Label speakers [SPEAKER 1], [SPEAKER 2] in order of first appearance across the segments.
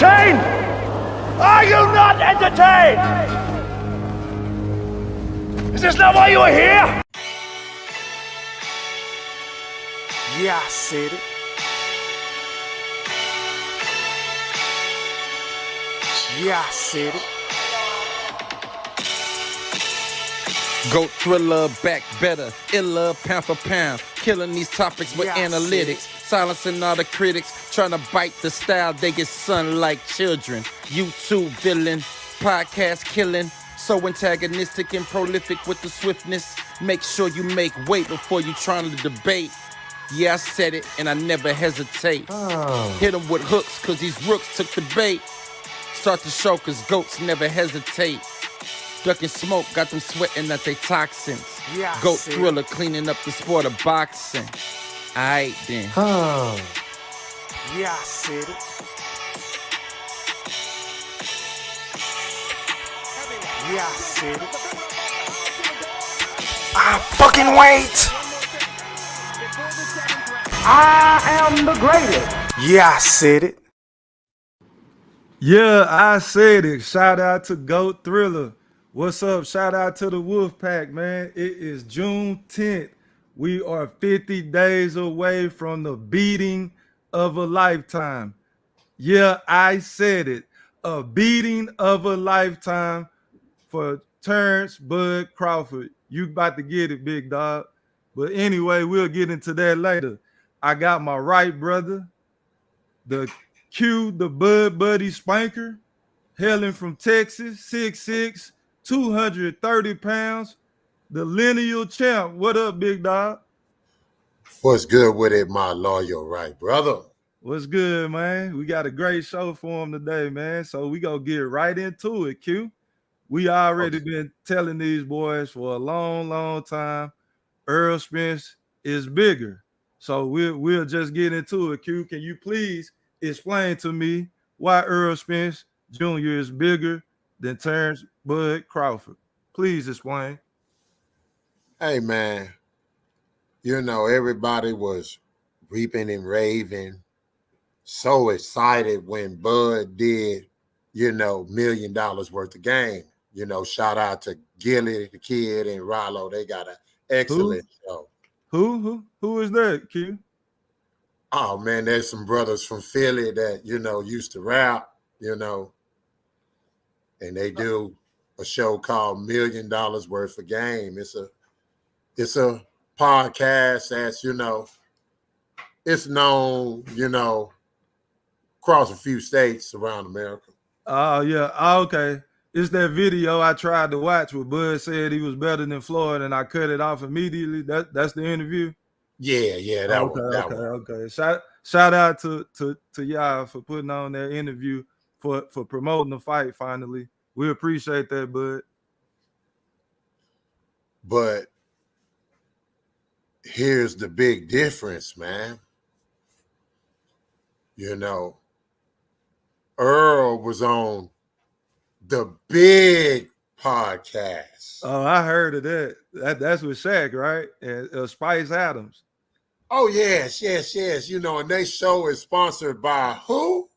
[SPEAKER 1] entertained? Are you not entertained? Is this not why you are here?
[SPEAKER 2] Yeah, I said it. Yeah, I said it.
[SPEAKER 3] Go thriller, back better, iller, pound for pound. Killing these topics with analytics. Silencing all the critics, trying to bite the style. They get sun like children. YouTube villain, podcast killing. So antagonistic and prolific with the swiftness. Make sure you make weight before you trying to debate. Yeah, I said it, and I never hesitate. Hit them with hooks, cause these rooks took the bait. Start the show, cause goats never hesitate. Ducking smoke, got them sweating at they toxins.
[SPEAKER 2] Yeah,
[SPEAKER 3] Goat thriller, cleaning up the sport of boxing. Aight then.
[SPEAKER 2] Yeah, I said it. Yeah, I said it. I fucking wait.
[SPEAKER 1] I am the greatest.
[SPEAKER 2] Yeah, I said it.
[SPEAKER 4] Yeah, I said it. Shout out to Goat Thriller. What's up? Shout out to the Wolf Pack, man. It is June 10th. We are 50 days away from the beating of a lifetime. Yeah, I said it. A beating of a lifetime for Terence Bud Crawford. You about to get it, big dog. But anyway, we'll get into that later. I got my right brother, the Q, the Bud Buddy Spanker, hailing from Texas, 6'6", 230 pounds, the lineal champ. What up, big dog?
[SPEAKER 5] What's good with it, my loyal right brother?
[SPEAKER 4] What's good, man? We got a great show for him today, man. So we gonna get right into it, Q. We already been telling these boys for a long, long time, Errol Spence is bigger. So we'll just get into it, Q. Can you please explain to me why Errol Spence Jr. is bigger than Terence Bud Crawford? Please explain.
[SPEAKER 5] Hey, man, you know, everybody was reaping and raving, so excited when Bud did, you know, $1 million worth of game. You know, shout out to Gilly, the kid, and Rollo. They got an excellent show.
[SPEAKER 4] Who is that, Q?
[SPEAKER 5] Oh, man, there's some brothers from Philly that, you know, used to rap, you know, and they do a show called $1 Million Worth of Game. It's a podcast that's, you know, it's known, you know, across a few states around America.
[SPEAKER 4] Oh, yeah. Oh, okay. It's that video I tried to watch where Bud said he was better than Floyd and I cut it off immediately. That's the interview?
[SPEAKER 5] Yeah, that one.
[SPEAKER 4] Okay. Shout out to y'all for putting on that interview, for promoting the fight finally. We appreciate that, Bud.
[SPEAKER 5] But here's the big difference, man. You know, Errol was on the big podcast.
[SPEAKER 4] Oh, I heard of that. That's with Shaq, right? And Spice Adams.
[SPEAKER 5] Oh, yes. You know, and their show is sponsored by who?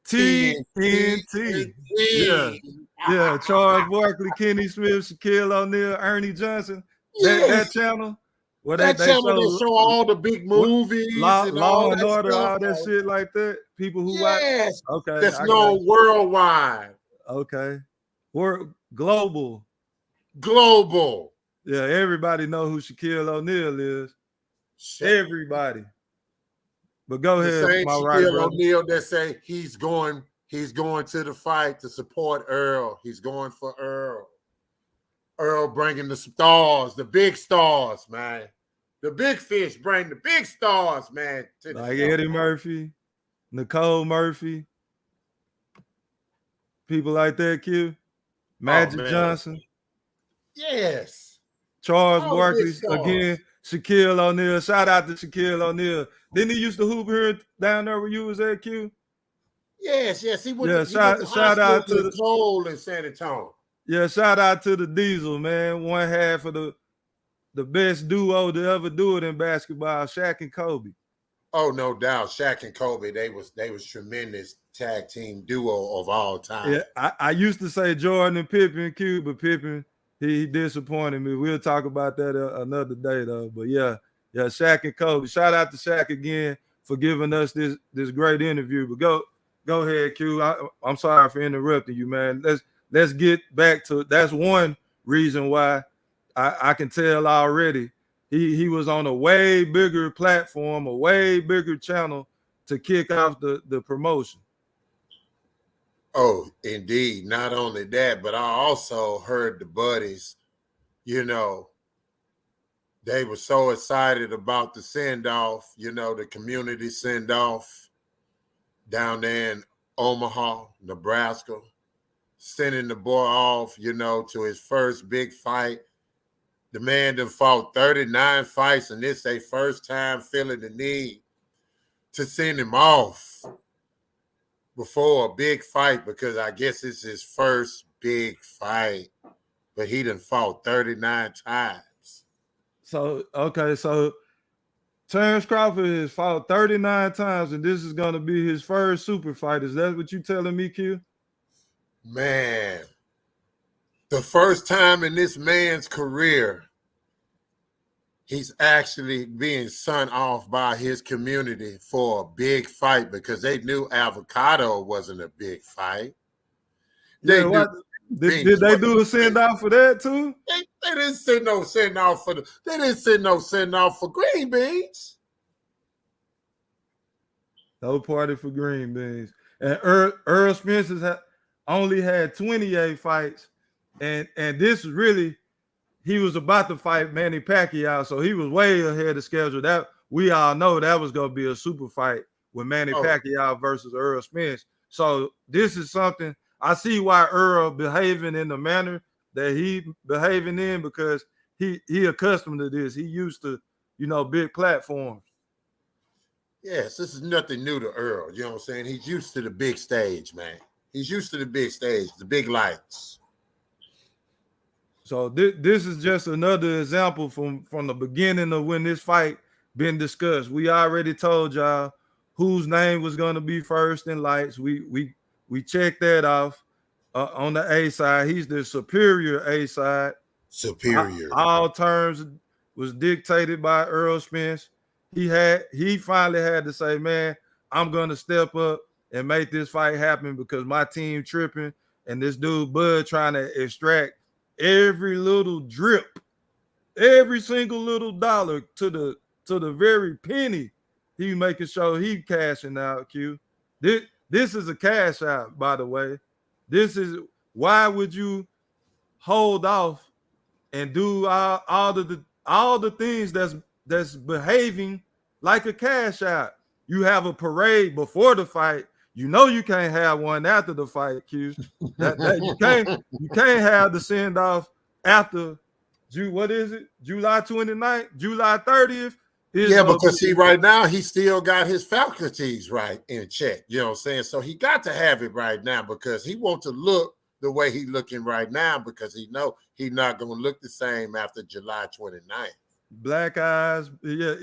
[SPEAKER 4] TNT. Yeah. Charles Barkley, Kenny Smith, Shaquille O'Neal, Ernie Johnson. That channel. Where
[SPEAKER 5] that channel they show all the big movies,
[SPEAKER 4] Law and
[SPEAKER 5] Order,
[SPEAKER 4] all that shit like that. People who watch. Okay.
[SPEAKER 5] That's known worldwide.
[SPEAKER 4] Okay. We're global. Yeah, everybody know who Shaquille O'Neal is. Everybody. But go ahead,
[SPEAKER 5] the same
[SPEAKER 4] my
[SPEAKER 5] Shaquille
[SPEAKER 4] right
[SPEAKER 5] O'Neal that say he's going to the fight to support Errol. He's going for Errol. Errol bringing the stars, the big stars, man. The Bigfish bring the big stars, man. To the
[SPEAKER 4] like Eddie Murphy, Nicole Murphy, people like that, Q. Magic Johnson.
[SPEAKER 5] Yes.
[SPEAKER 4] Charles Barkley. Again, Shaquille O'Neal. Shout out to Shaquille O'Neal. Didn't he used to hoop here down there where you was at, Q?
[SPEAKER 5] Yes. He went to
[SPEAKER 4] shout out to the
[SPEAKER 5] Cole in San Antonio.
[SPEAKER 4] Yeah, shout out to the Diesel, man. One half of the best duo to ever do it in basketball, Shaq and Kobe.
[SPEAKER 5] Oh, no doubt. Shaq and Kobe, they was tremendous tag team duo of all time.
[SPEAKER 4] Yeah, I used to say Jordan and Pippen, Q, but Pippen, he disappointed me. We'll talk about that another day, though. But yeah, Shaq and Kobe. Shout out to Shaq again for giving us this great interview. But go ahead, Q. I'm sorry for interrupting you, man. Let's get back to that's one reason why I can tell already he was on a way bigger platform, a way bigger channel to kick off the promotion.
[SPEAKER 5] Oh, indeed. Not only that, but I also heard the buddies, you know, they were so excited about the send-off, you know, the community send-off down there in Omaha, Nebraska, sending the boy off, you know, to his first big fight. The man done fought 39 fights, and this their first time feeling the need to send him off before a big fight, because I guess it's his first big fight, but he done fought 39 times.
[SPEAKER 4] So Terence Crawford has fought 39 times, and this is going to be his first super fight. Is that what you telling me, Q?
[SPEAKER 5] Man, the first time in this man's career, he's actually being sent off by his community for a big fight, because they knew Avocado wasn't a big fight.
[SPEAKER 4] Did they do a send off for that too?
[SPEAKER 5] They didn't send no send off for they didn't send no send off for green beans.
[SPEAKER 4] No party for green beans. And Errol Spence has only had 28 fights, and this is really, he was about to fight Manny Pacquiao, so he was way ahead of schedule. That we all know that was going to be a super fight with Manny Pacquiao versus Errol Spence. So this is something I see why Errol behaving in the manner that he behaving in, because he accustomed to this. He used to, you know, big platforms.
[SPEAKER 5] Yes, this is nothing new to Errol. You know what I'm saying? He's used to the big stage, man. He's used to the big stage, the big lights.
[SPEAKER 4] So this is just another example from the beginning of when this fight been discussed. We already told y'all whose name was going to be first in lights. We checked that off on the A side. He's the superior A side.
[SPEAKER 5] Superior.
[SPEAKER 4] All terms was dictated by Errol Spence. He finally had to say, man, I'm going to step up and make this fight happen, because my team tripping, and this dude Bud trying to extract every little drip, every single little dollar to the very penny. He making sure he cashing out, Q. This is a cash out, by the way. This is why would you hold off and do all the things that's behaving like a cash out? You have a parade before the fight. You know you can't have one after the fight, Q. You can't have the send off after what is it? July 29th, July 30th.
[SPEAKER 5] Yeah, because right now he still got his faculties right in check. You know what I'm saying? So he got to have it right now, because he wants to look the way he looking right now, because he know he not going to look the same after July 29th.
[SPEAKER 4] Black eyes. Yeah,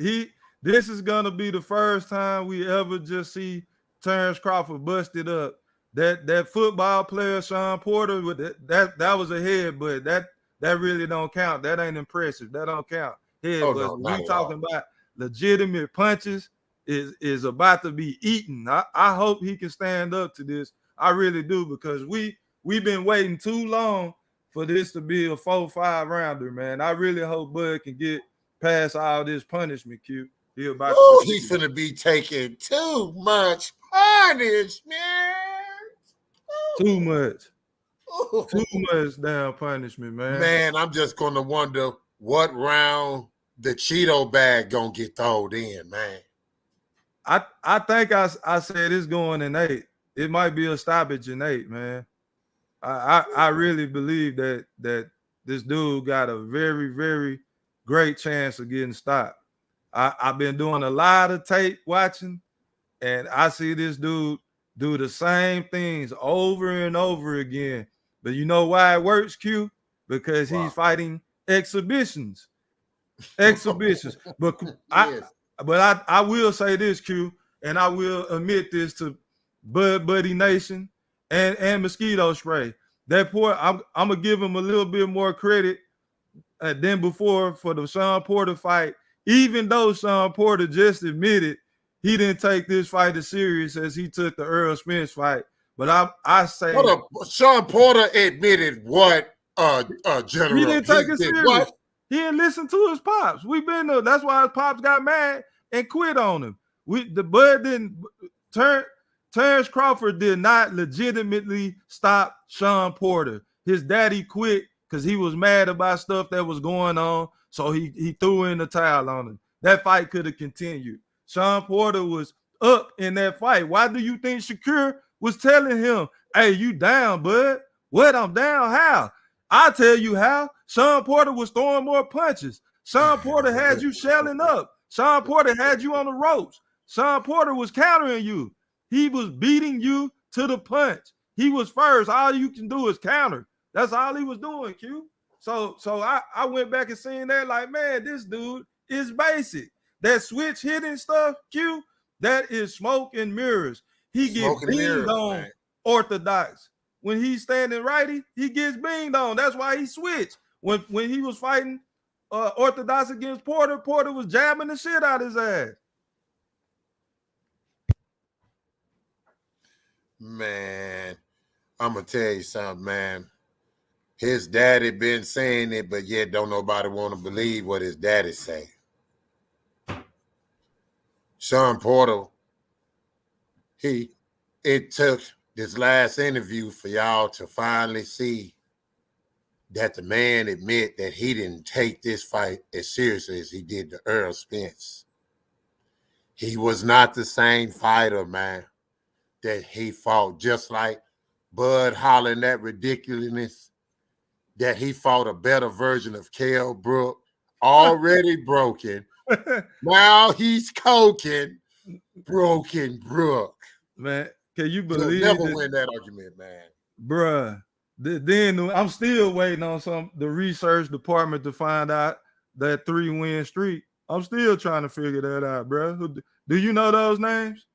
[SPEAKER 4] this is going to be the first time we ever just see Terence Crawford busted up. That football player Sean Porter with that was a headbutt. That really don't count. That ain't impressive. That don't count. Headbutts. We talking about legitimate punches is about to be eaten. I hope he can stand up to this. I really do, because we've been waiting too long for this to be a 4-5 rounder, man. I really hope Bud can get past all this punishment, Q. He's
[SPEAKER 5] gonna be taking too much punishment.
[SPEAKER 4] Too much. Too much damn punishment, man.
[SPEAKER 5] Man, I'm just gonna wonder what round the Cheeto bag gonna get thrown in, man.
[SPEAKER 4] I think I said it's going in 8. It might be a stoppage in 8, man. I really believe that this dude got a very, very great chance of getting stopped. I've been doing a lot of tape watching, and I see this dude do the same things over and over again. But you know why it works, Q? Because he's fighting exhibitions. But But I will say this, Q, and I will admit this to Bud Buddy Nation and Mosquito Spray. That poor, I'm gonna give him a little bit more credit than before for the Sean Porter fight, even though Sean Porter just admitted he didn't take this fight as serious as he took the Errol Spence fight. But I say
[SPEAKER 5] Sean Porter admitted what General.
[SPEAKER 4] he didn't take it serious.
[SPEAKER 5] What?
[SPEAKER 4] He didn't listen to his pops. We've been there. That's why his pops got mad and quit on him. The Bud didn't Terence Crawford did not legitimately stop Sean Porter. His daddy quit because he was mad about stuff that was going on. So he threw in the towel on him. That fight could have continued. Sean Porter was up in that fight. Why do you think Shakur was telling him, hey, you down, bud? What, I'm down? How? I tell you how. Sean Porter was throwing more punches. Sean Porter had you shelling up. Sean Porter had you on the ropes. Sean Porter was countering you. He was beating you to the punch. He was first. All you can do is counter. That's all he was doing, Q. So I went back and seen that like, man, this dude is basic. That switch hitting stuff, Q, that is smoke and mirrors. He gets beamed on, man. Orthodox. When he's standing righty, he gets beamed on. That's why he switched. When he was fighting Orthodox against Porter, Porter was jabbing the shit out of his ass.
[SPEAKER 5] Man, I'm going to tell you something, man. His daddy been saying it, but yet don't nobody want to believe what his daddy say. Sean Porter, it took this last interview for y'all to finally see that the man admit that he didn't take this fight as seriously as he did the Errol Spence. He was not the same fighter, man, that he fought. Just like Bud hollering that ridiculousness, that he fought a better version of Kell Brook, already broken. Now he's coking Broken Brook.
[SPEAKER 4] Man, can you believe
[SPEAKER 5] You'll never win that argument, man.
[SPEAKER 4] Bruh. Then I'm still waiting on the research department to find out that 3-win streak. I'm still trying to figure that out, bro. Do you know those names?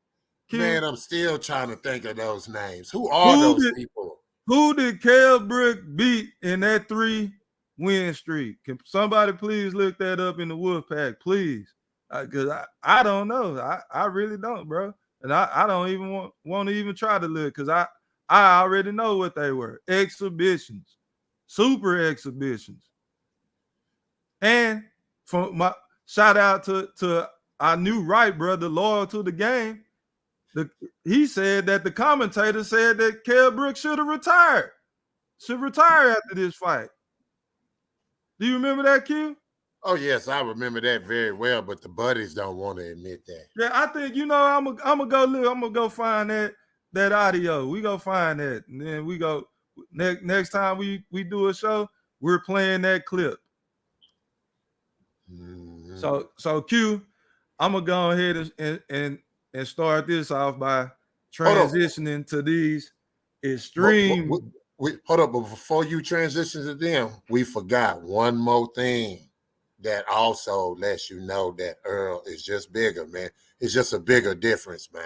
[SPEAKER 4] Kim?
[SPEAKER 5] Man, I'm still trying to think of those names. Who are those people?
[SPEAKER 4] Who did Kell Brook beat in that 3-win streak? Can somebody please look that up in the Wolfpack, please? Because I don't know. I really don't, bro. And I don't even want to even try to look because I already know what they were. Exhibitions. Super exhibitions. And from my shout out to our new right brother, loyal to the game. He said that the commentator said that Kell Brook should have retired. Should retire after this fight. Do you remember that, Q?
[SPEAKER 5] Oh, yes, I remember that very well, but the buddies don't want to admit that.
[SPEAKER 4] Yeah, I think, I'm gonna go look. I'm gonna go find that audio. We go find that. And then we go next time we do a show, we're playing that clip. Mm-hmm. So Q, I'm gonna go ahead and start this off by transitioning to these extreme.
[SPEAKER 5] Hold up, but before you transition to them, we forgot one more thing that also lets you know that Errol is just bigger, man. It's just a bigger difference, man.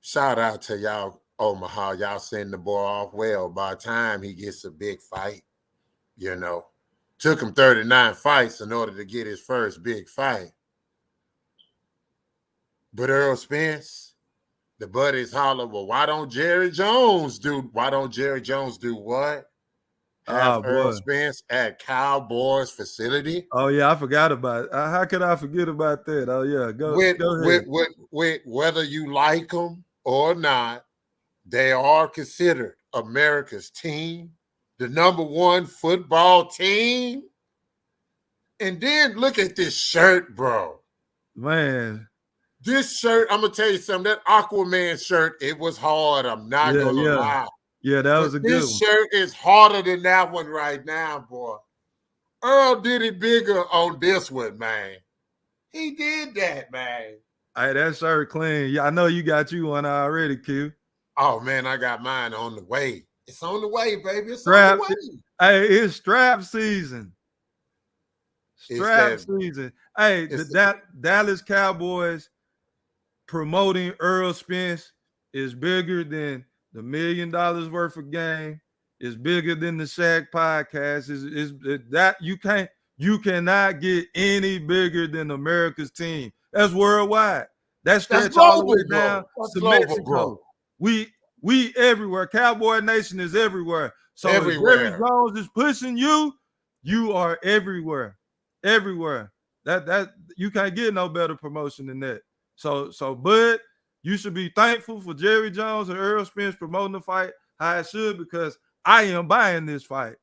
[SPEAKER 5] Shout out to y'all, Omaha. Y'all send the boy off well. By the time he gets a big fight, took him 39 fights in order to get his first big fight. But Errol Spence, the buddies holler, well, why don't Jerry Jones do what? Have Errol Spence at Cowboys facility?
[SPEAKER 4] Oh, yeah, I forgot about it. How could I forget about that? Oh, yeah, go ahead.
[SPEAKER 5] With whether you like them or not, they are considered America's team, the #1 football team. And then look at this shirt, bro.
[SPEAKER 4] Man.
[SPEAKER 5] This shirt, I'm going to tell you something. That Aquaman shirt, it was hard. I'm not going to lie.
[SPEAKER 4] Yeah, that was a good one.
[SPEAKER 5] This shirt is harder than that one right now, boy. Earl did it bigger on this one, man. He did that, man.
[SPEAKER 4] Hey, that shirt clean. Yeah, I know you got you one already, Q.
[SPEAKER 5] Oh, man, I got mine on the way. It's on the way, baby. It's on the way.
[SPEAKER 4] Hey, it's strap season. Strap season. Hey, Dallas Cowboys promoting Earl Spence is bigger than the $1 million worth of game. It's bigger than the Shaq podcast. Is that you cannot get any bigger than America's team. That's worldwide. That stretch all the way down to Mexico.
[SPEAKER 5] Bro.
[SPEAKER 4] We everywhere. Cowboy Nation is everywhere. So everywhere. If Jerry Jones is pushing you, you are everywhere. Everywhere. That you can't get no better promotion than that. So Bud, you should be thankful for Jerry Jones and Earl Spence promoting the fight how it should, because I am buying this fight.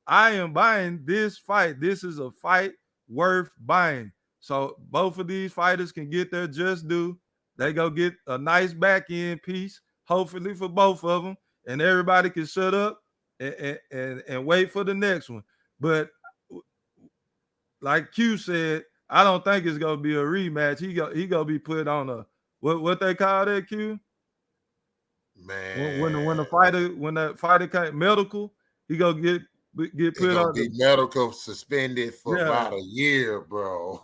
[SPEAKER 4] I am buying this fight. This is a fight worth buying. So both of these fighters can get their just due. They go get a nice back end piece, hopefully for both of them, and everybody can shut up and wait for the next one. But like Q said, I don't think it's gonna be a rematch. He gonna be put on a what they call that, Q?
[SPEAKER 5] Man,
[SPEAKER 4] when the fighter came medical, he gonna get put on.
[SPEAKER 5] Be medical suspended for about a year, bro.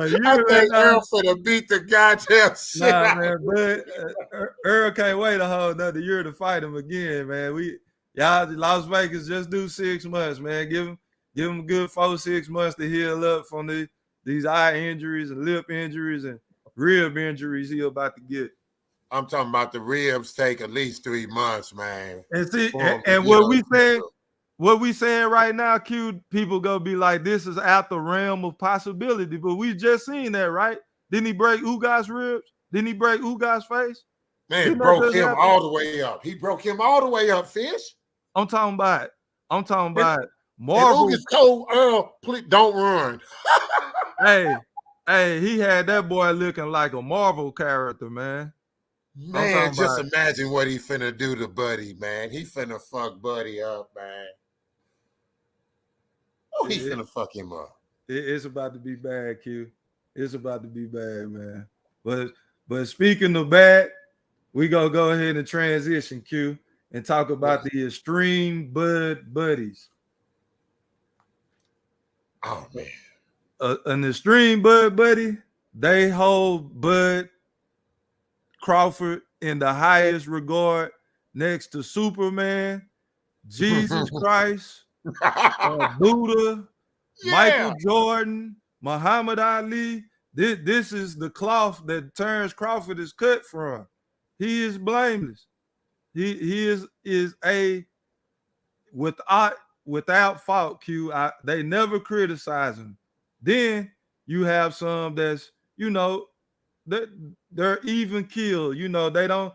[SPEAKER 5] I think Errol finna beat the goddamn shit out.
[SPEAKER 4] Man, but Errol can't wait a whole another year to fight him again, man. Y'all, Las Vegas, just do 6 months, man. Give him a good 4-6 months to heal up from these eye injuries and lip injuries and rib injuries he about to get.
[SPEAKER 5] I'm talking about the ribs take at least 3 months, man.
[SPEAKER 4] And see, and what we saying right now, Q, people gonna be like, this is out the realm of possibility. But we just seen that, right? Didn't he break Ugas' ribs? Didn't he break Ugas' face?
[SPEAKER 5] Man, broke him all the way up. He broke him all the way up, Fish.
[SPEAKER 4] I'm talking about Marvel.
[SPEAKER 5] Ugas told Earl, please don't run.
[SPEAKER 4] Hey, he had that boy looking like a Marvel character, man.
[SPEAKER 5] Man, just imagine what he finna do to Buddy, man. He finna fuck Buddy up, man. Oh, he finna fuck him up.
[SPEAKER 4] It's about to be bad, Q. It's about to be bad, man. But speaking of bad, we gonna go ahead and transition, Q, and talk about the Extreme Bud Buddies.
[SPEAKER 5] Oh man.
[SPEAKER 4] An Extreme Bud Buddy, they hold Bud Crawford in the highest regard, next to Superman, Jesus Christ, Buddha, Michael Jordan, Muhammad Ali. This is the cloth that Terence Crawford is cut from. He is blameless. He is a without fault, Q. They never criticize him. Then you have some that's, they're even killed. They don't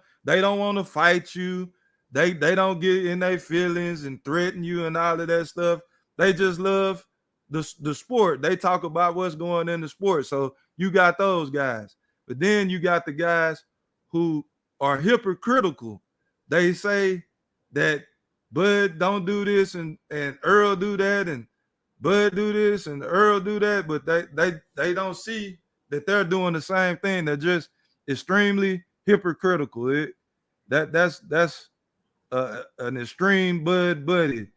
[SPEAKER 4] want to fight you. They don't get in their feelings and threaten you and all of that stuff. They just love the sport. They talk about what's going in the sport. So you got those guys. But then you got the guys who are hypocritical. They say that Bud don't do this and Earl do that and Bud do this and Earl do that, but they don't see that they're doing the same thing. They're just extremely hypocritical. That's an extreme Bud buddy.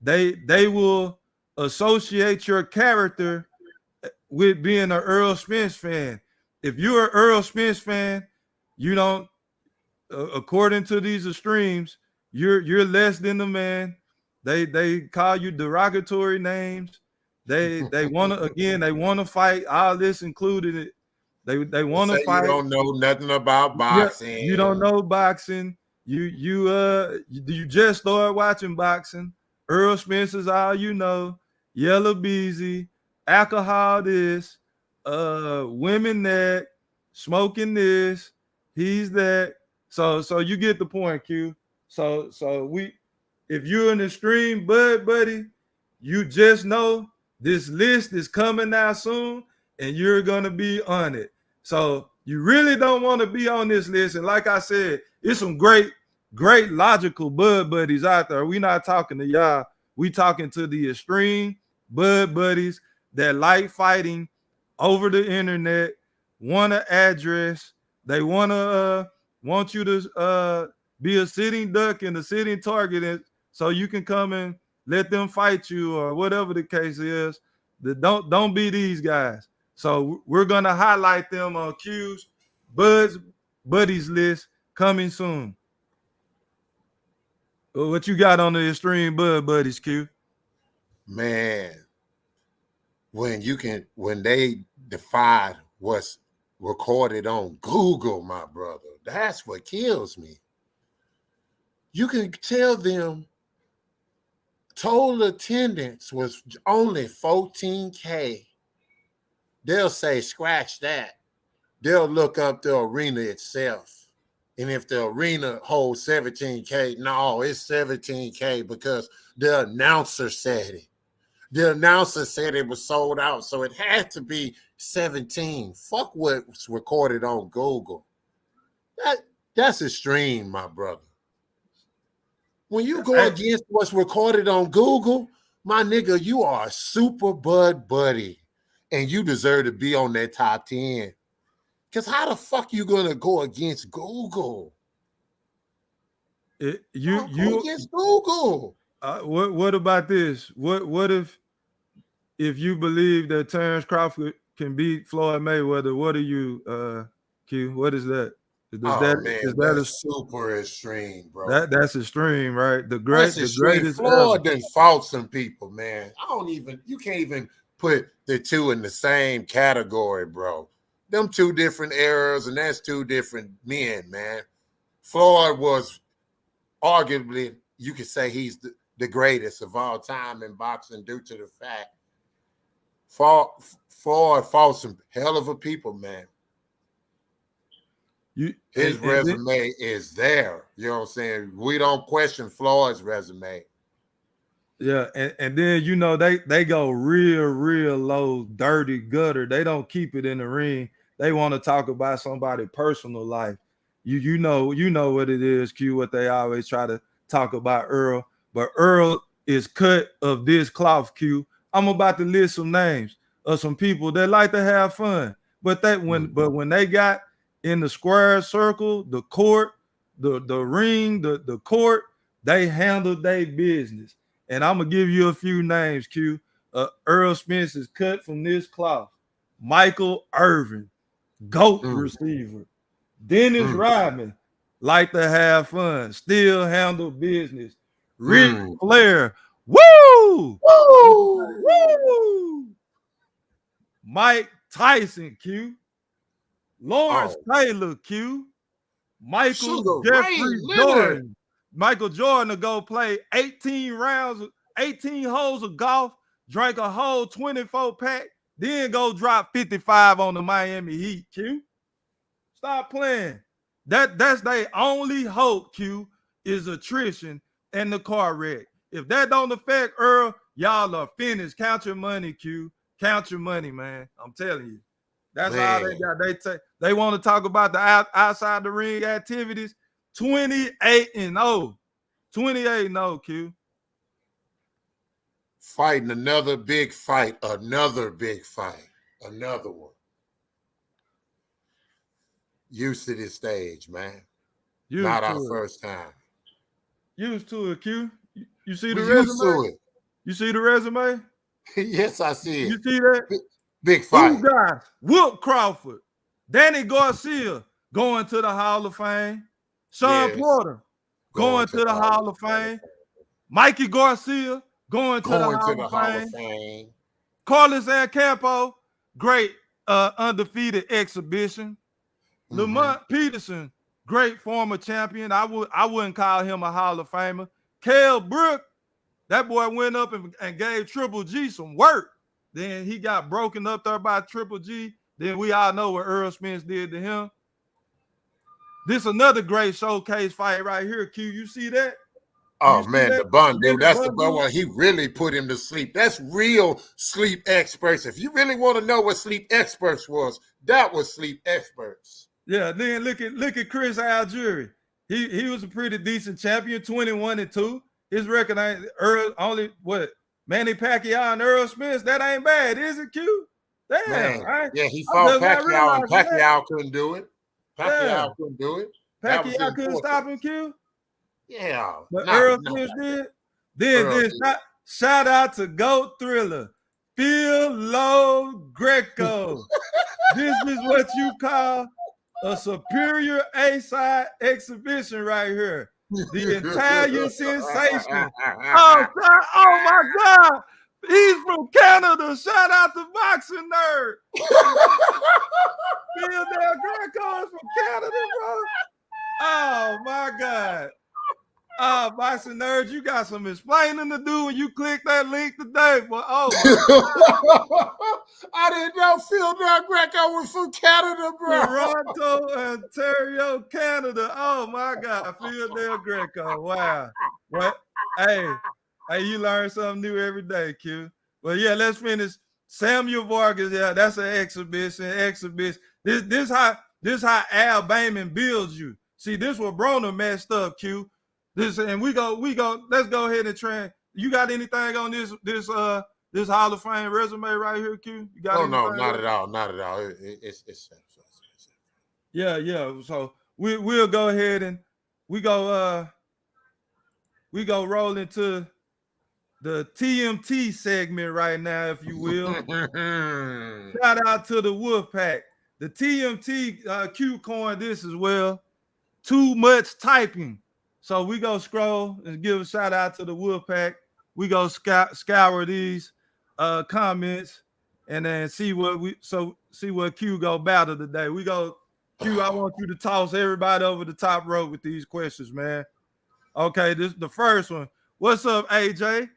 [SPEAKER 4] They will associate your character with being an Earl Spence fan. If you're an Earl Spence fan, you don't, according to these extremes, you're less than the man. They call you derogatory names. They want to fight. All this included it. They want to fight.
[SPEAKER 5] You don't know nothing about boxing.
[SPEAKER 4] You don't know boxing. You just started watching boxing. Earl Spence is all you know. Yellow Beezy, alcohol this, women that, smoking this, he's that. So you get the point, Q. So if you're an extreme Bud buddy, you just know this list is coming out soon and you're gonna be on it. So you really don't want to be on this list. And like I said, it's some great logical Bud buddies out there. We're not talking to y'all. We talking to the extreme Bud buddies that like fighting over the internet, want an address. They want you to be a sitting duck and a sitting target, and so you can come and let them fight you or whatever the case is. Don't be these guys. So we're gonna highlight them on Q's buddies list coming soon. What you got on the Extreme Bud buddies, Q?
[SPEAKER 5] Man, when they defied what's recorded on Google, my brother, that's what kills me. You can tell them total attendance was only 14K. They'll say, scratch that. They'll look up the arena itself. And if the arena holds 17K, no, it's 17K because the announcer said it. The announcer said it was sold out, so it had to be 17. Fuck what's recorded on Google. That's extreme, my brother. When you go against what's recorded on Google, my nigga, you are a super bud buddy, and you deserve to be on that top 10. Because how the fuck you gonna go against Google?
[SPEAKER 4] You
[SPEAKER 5] against Google.
[SPEAKER 4] What about this? What if you believe that Terence Crawford can beat Floyd Mayweather? What are you, Q? What is that?
[SPEAKER 5] That's super extreme, bro.
[SPEAKER 4] That's extreme, right? The
[SPEAKER 5] greatest Floyd done fought some people, man. You can't even put the two in the same category, bro. Them two different eras, and that's two different men, man. Floyd was arguably, you could say he's the greatest of all time in boxing due to the fact Floyd fought some hell of a people, man. His resume is there. You know what I'm saying? We don't question Floyd's resume.
[SPEAKER 4] Yeah, and then they go real low, dirty gutter. They don't keep it in the ring. They want to talk about somebody's personal life. You know what it is, Q, what they always try to talk about Errol. But Errol is cut of this cloth, Q. I'm about to list some names of some people that like to have fun. But when they got in the square circle, the court, the ring, the court, they handled their business. And I'm gonna give you a few names, Q. Errol Spence is cut from this cloth. Michael Irvin, GOAT receiver. Dennis Rodman, like to have fun, still handle business. Ric Flair, woo! Woo! Woo! Mike Tyson, Q. Lawrence Taylor, Q. Michael Jeffrey Jordan. Michael Jordan to go play 18 rounds, 18 holes of golf, drank a whole 24 pack, then go drop 55 on the Miami Heat, Q. Stop playing. That's their only hope, Q, is attrition and the car wreck. If that don't affect Earl, y'all are finished. Count your money, Q. Count your money, man. I'm telling you. That's all they got. They want to talk about the outside the ring activities. 28-0. 28-0, Q.
[SPEAKER 5] Fighting another big fight. Another one. Used to this stage, man. Not our first time.
[SPEAKER 4] Used to it, Q. You see the resume? You see the resume?
[SPEAKER 5] Yes, I see it.
[SPEAKER 4] You see that?
[SPEAKER 5] Big fight.
[SPEAKER 4] 2 guys. Whoop Crawford. Danny Garcia going to the Hall of Fame. Sean Porter going to the Hall of Fame. Mikey Garcia going to the Hall of Fame. Carlos Acampo, great undefeated exhibition. Lamont Peterson, great former champion. I wouldn't call him a Hall of Famer. Cale Brook, that boy went up and gave Triple G some work. Then he got broken up there by Triple G. Then we all know what Errol Spence did to him. This another great showcase fight right here, Q. You see that?
[SPEAKER 5] Oh, man, the bun, dude. That's the bun one. He really put him to sleep. That's real sleep experts. If you really want to know what sleep experts was, that was sleep experts.
[SPEAKER 4] Yeah, then look at Chris Algieri. He was a pretty decent champion, 21-2. His record ain't only what? Manny Pacquiao and Errol Spence. That ain't bad, is it, Q? Damn.
[SPEAKER 5] Man. Yeah, he fought Pacquiao, and Pacquiao couldn't do it. Pacquiao couldn't do it.
[SPEAKER 4] Pacquiao couldn't stop him, Q?
[SPEAKER 5] Yeah.
[SPEAKER 4] But Errol Spence did? Then
[SPEAKER 5] Earl,
[SPEAKER 4] shout out to GOAT Thriller, Philo Greco. This is what you call a superior A-side exhibition right here. The Italian sensation. Oh my God. He's from Canada. Shout out to Boxing Nerd. Phil Del Greco is from Canada, bro. Oh my God. Boxing Nerd, you got some explaining to do when you click that link today. But
[SPEAKER 5] I didn't know Phil Del Greco was from Canada, bro.
[SPEAKER 4] Toronto, Ontario, Canada. Oh my God, Phil Del Greco. Wow. What? Hey, you learn something new every day, Q. Well, yeah, let's finish. Samuel Vargas, yeah, that's an exhibition. This how Al Bayman builds you. See, this what Broner messed up, Q. This and we go. Let's go ahead and train. You got anything on this Hall of Fame resume right here, Q? You got
[SPEAKER 5] no, not at all. It's
[SPEAKER 4] yeah. So we'll go ahead and we go roll into the TMT segment right now, if you will. Shout out to the Wolfpack. The TMT Q coined this as well. Too much typing. So we go scroll and give a shout out to the Wolfpack. We go scour these comments and then see what Q go battle today. We go, Q, I want you to toss everybody over the top rope with these questions, man. Okay, this the first one. What's up, AJ?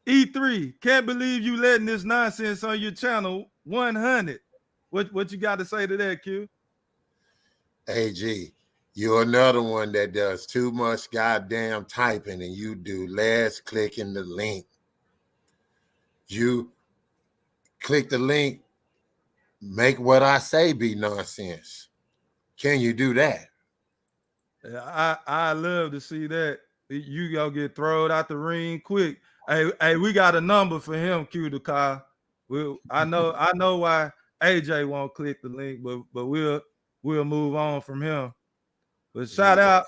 [SPEAKER 4] E3, can't believe you letting this nonsense on your channel 100. What you got to say to that, Q?
[SPEAKER 5] AG, you're another one that does too much goddamn typing and you do less clicking the link. You click the link, make what I say be nonsense. Can you do that?
[SPEAKER 4] I love to see that. You gonna get thrown out the ring quick. Hey, we got a number for him, Q the car. I know why AJ won't click the link, but we'll move on from him. But shout out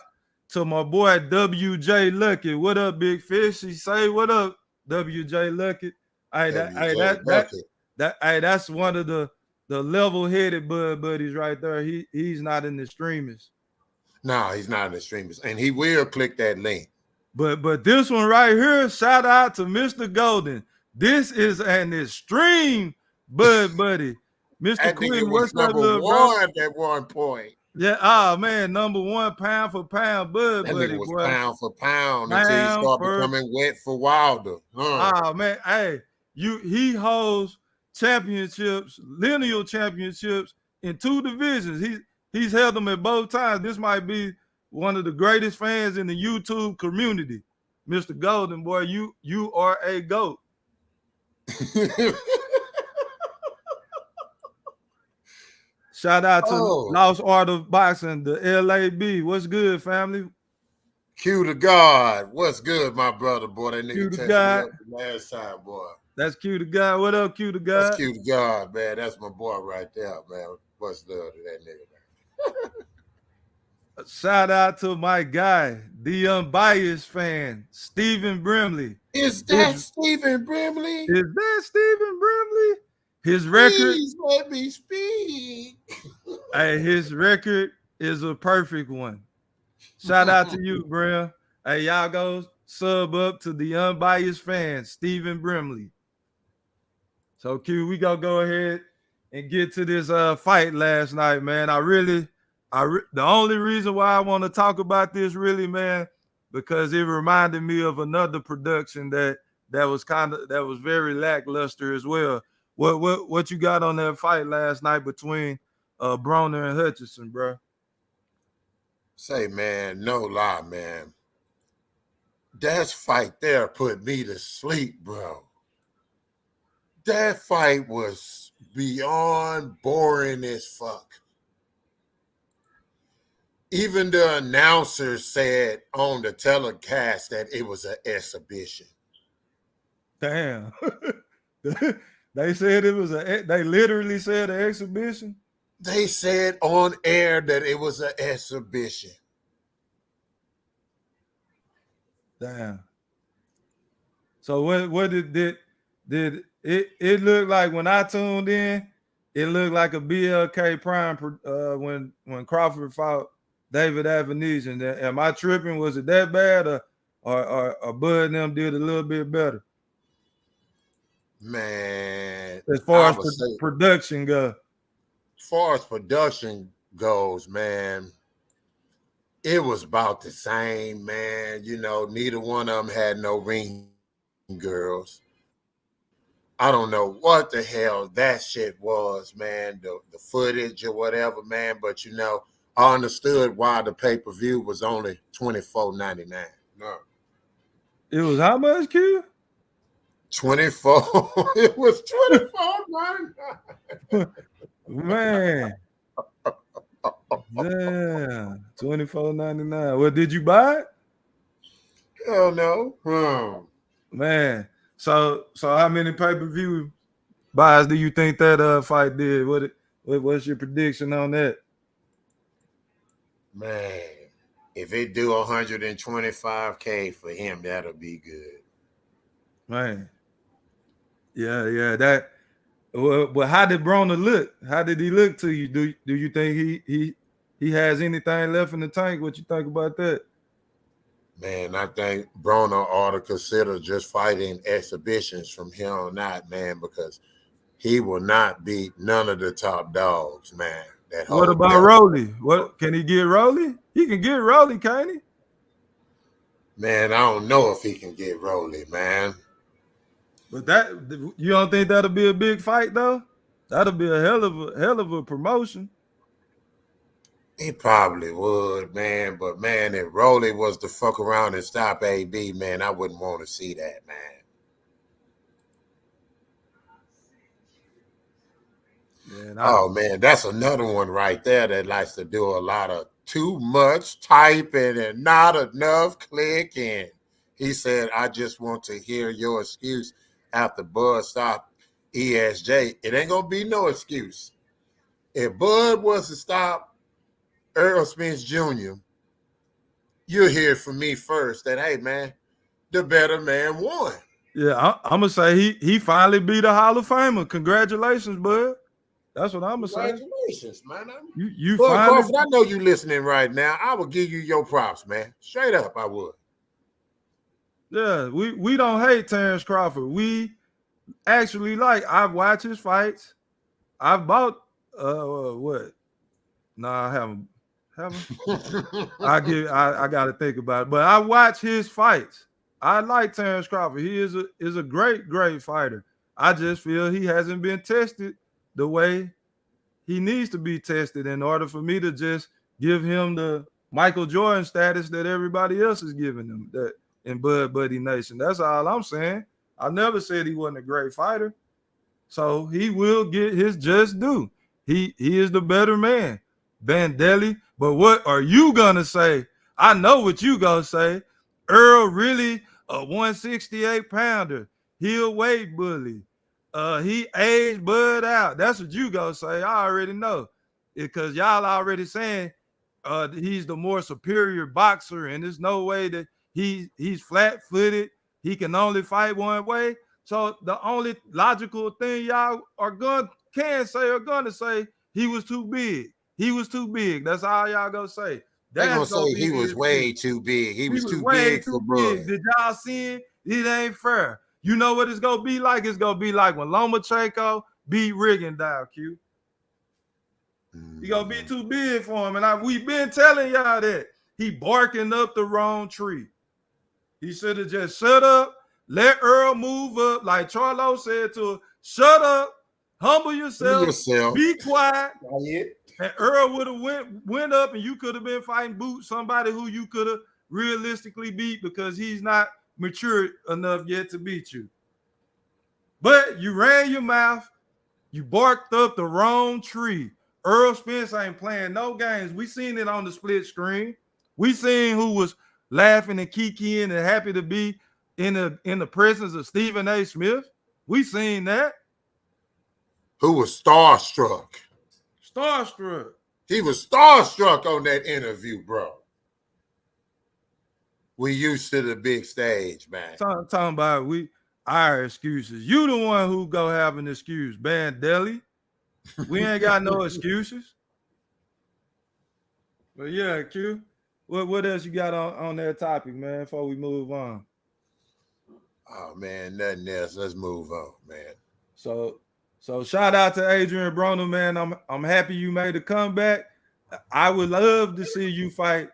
[SPEAKER 4] to my boy WJ Lucky. What up, Big Fish? He say, what up, WJ Lucky? That's one of the level-headed buddies right there. He's not in the streamers.
[SPEAKER 5] No, he's not in the streamers. And he will click that link.
[SPEAKER 4] But this one right here, shout out to Mr. Golden. This is an extreme bud buddy. Mr. Quinn, what's up, little bro?
[SPEAKER 5] At one point.
[SPEAKER 4] Yeah, man, number one pound for pound bud
[SPEAKER 5] that
[SPEAKER 4] buddy,
[SPEAKER 5] was
[SPEAKER 4] boy.
[SPEAKER 5] Pound for pound until he started becoming wet for Wilder.
[SPEAKER 4] Man, hey, he holds championships, lineal championships in 2 divisions. He's held them at both times. This might be one of the greatest fans in the YouTube community. Mr. Golden, boy, you are a GOAT. Shout out to Lost Art of Boxing, the LAB. What's good, family?
[SPEAKER 5] Q to God. What's good, my brother, boy? That nigga touched me up the last time, boy.
[SPEAKER 4] That's Q to God. What up, Q to God?
[SPEAKER 5] That's Q to God, man. That's my boy right there, man. What's love to that nigga, man?
[SPEAKER 4] Shout out to my guy, the unbiased fan, Stephen Brimley.
[SPEAKER 5] Is that Stephen Brimley?
[SPEAKER 4] Is that Stephen Brimley? His record.
[SPEAKER 5] Please let me speak.
[SPEAKER 4] Hey, his record is a perfect one. Shout out to you, Brim. Hey, y'all go sub up to the unbiased fan, Stephen Brimley. So, Q, we gonna go ahead and get to this fight last night, man. The only reason why I want to talk about this really, man, because it reminded me of another production that was very lackluster as well. What you got on that fight last night between Broner and Hutchinson, bro?
[SPEAKER 5] Say, man, no lie, man. That fight there put me to sleep, bro. That fight was beyond boring as fuck. Even the announcer said on the telecast that it was an exhibition.
[SPEAKER 4] Damn. They said they literally said an exhibition?
[SPEAKER 5] They said on air that it was an exhibition.
[SPEAKER 4] Damn. So what did it look like when I tuned in? It looked like a BLK Prime when Crawford fought David Avenesian. Am I tripping? Was it that bad, or Bud and them did a little bit better
[SPEAKER 5] Man,
[SPEAKER 4] as far
[SPEAKER 5] I
[SPEAKER 4] as
[SPEAKER 5] would say,
[SPEAKER 4] production goes?
[SPEAKER 5] as far as production goes, man, it was about the same, man. You know, neither one of them had no ring girls. I don't know what the hell that shit was, man, the footage or whatever, man. But, you know, I understood why the pay-per-view was only $24.99. No.
[SPEAKER 4] It was how much, Q?
[SPEAKER 5] 24. It was $24.99.
[SPEAKER 4] Man. Damn. $24.99. Well, did you buy it?
[SPEAKER 5] Hell no.
[SPEAKER 4] Man. So how many pay-per-view buys do you think that fight did? What's your prediction on that?
[SPEAKER 5] Man, if it do 125K for him, that'll be good.
[SPEAKER 4] Man. Yeah. That well, how did Broner look? How did he look to you? Do you think he has anything left in the tank? What you think about that?
[SPEAKER 5] Man, I think Broner ought to consider just fighting exhibitions from here on out, man, because he will not beat none of the top dogs, man.
[SPEAKER 4] What about Rolly? What can he get Rolly? He can get Rolly, can't he?
[SPEAKER 5] Man, I don't know if he can get Rolly, man.
[SPEAKER 4] But that you don't think that'll be a big fight though? That'll be a hell of a promotion.
[SPEAKER 5] He probably would, man. But man, if Rolly was to fuck around and stop AB, man, I wouldn't want to see that, man. Man, that's another one right there that likes to do a lot of too much typing and not enough clicking. He said, I just want to hear your excuse after Bud stopped ESJ. It ain't going to be no excuse. If Bud was to stop Errol Spence Jr., you'll hear from me first that, hey, man, the better man won.
[SPEAKER 4] Yeah, I'm going to say he finally beat a Hall of Famer. Congratulations, Bud. That's what I'm going to say.
[SPEAKER 5] Congratulations, man.
[SPEAKER 4] You
[SPEAKER 5] Bud
[SPEAKER 4] finally.
[SPEAKER 5] Crawford, I know you listening right now. I will give you your props, man. Straight up, I would.
[SPEAKER 4] Yeah, we don't hate Terence Crawford. We actually I've watched his fights. I've bought what? No, I haven't. I gotta think about it. But I watch his fights. I like Terence Crawford. He is a great fighter. I just feel he hasn't been tested the way he needs to be tested in order for me to just give him the Michael Jordan status that everybody else is giving him. That in Bud Buddy Nation. That's all I'm saying. I never said he wasn't a great fighter. So he will get his just due. He is the better man. Bandelli. But what are you gonna say? I know what you gonna say. Errol really a 168 pounder. He a weight bully. He aged Bud out. That's what you gonna say. I already know. Because y'all already saying he's the more superior boxer, and there's no way that he's flat-footed. He can only fight one way. So the only logical thing y'all can say, he was too big. He was too big. That's all y'all gonna say.
[SPEAKER 5] They're gonna say he was way too big. He was too big for Bud.
[SPEAKER 4] Did y'all see it? It ain't fair. You know what it's gonna be like? It's gonna be like when Lomachenko beat Rigondeaux, Q. He gonna be too big for him. And we've been telling y'all that. He barking up the wrong tree. He should have just shut up, let Errol move up, like Charlo said to her, shut up, humble yourself. Be quiet. And Errol would have went up, and you could have been fighting somebody who you could have realistically beat because he's not mature enough yet to beat you. But you ran your mouth, you barked up the wrong tree. Errol Spence ain't playing no games. We seen it on the split screen. We seen who was laughing and kikiing and happy to be in the presence of Stephen A. Smith. We seen that.
[SPEAKER 5] Who was starstruck.
[SPEAKER 4] Starstruck.
[SPEAKER 5] He was starstruck on that interview, bro. We used to the big stage, man.
[SPEAKER 4] Talking about our excuses. You the one who go have an excuse, Ban Deli. We ain't got no excuses. But yeah, Q. What else you got on that topic, man, before we move on?
[SPEAKER 5] Oh man, nothing else. Let's move on, man.
[SPEAKER 4] So shout out to Adrian Broner, man. I'm happy you made a comeback. I would love to see you fight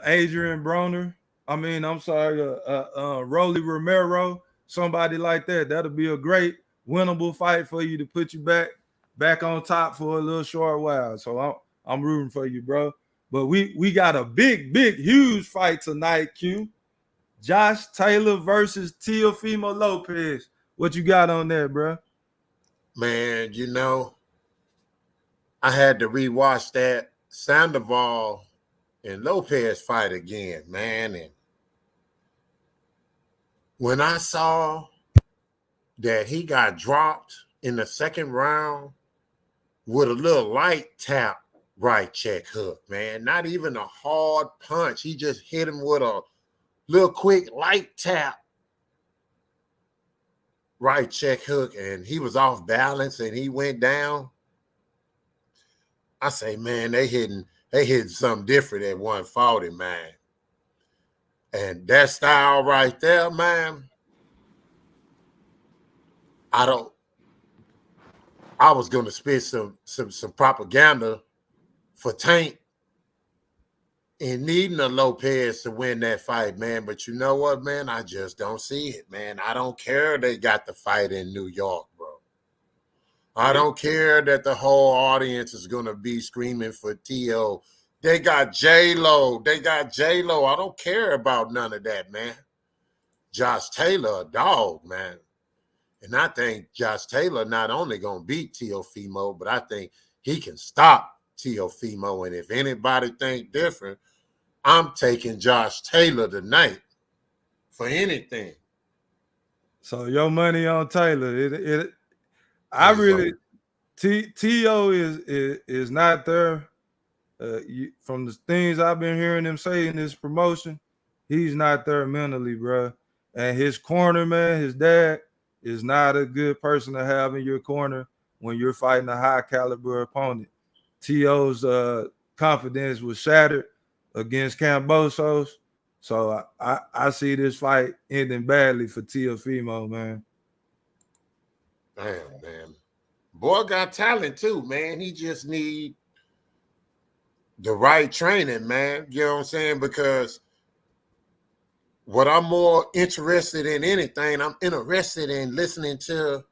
[SPEAKER 4] Adrian Broner. I mean, I'm sorry, Rolly Romero, somebody like that. That'll be a great winnable fight for you to put you back on top for a little short while. So I'm rooting for you, bro. But we got a big, huge fight tonight, Q. Josh Taylor versus Teofimo Lopez. What you got on there, bro?
[SPEAKER 5] Man, you know, I had to rewatch that Sandoval and Lopez fight again, man. And when I saw that he got dropped in the second round with a little light tap right check hook, man, not even a hard punch. He just hit him with a little quick light tap right check hook, and he was off balance and he went down. I say, man, they hitting something different at 140, man. And that style right there, man, I was gonna spit some propaganda for Tank and needing a Lopez to win that fight, man. But you know what, man? I just don't see it, man. I don't care they got the fight in New York, bro. I don't care that the whole audience is going to be screaming for T.O. They got J-Lo. I don't care about none of that, man. Josh Taylor, a dog, man. And I think Josh Taylor not only going to beat Teofimo, but I think he can stop Teofimo. And if anybody think different, I'm taking Josh Taylor tonight for anything.
[SPEAKER 4] So your money on Taylor. I really T.O. is not there. From the things I've been hearing him say in this promotion, he's not there mentally, bro. And his corner, man, his dad is not a good person to have in your corner when you're fighting a high caliber opponent. T.O.'s confidence was shattered against Cambosos. So I see this fight ending badly for Teofimo, man.
[SPEAKER 5] Damn, man. Boy got talent too, man. He just need the right training, man. You know what I'm saying? Because what I'm more interested in anything, I'm interested in listening to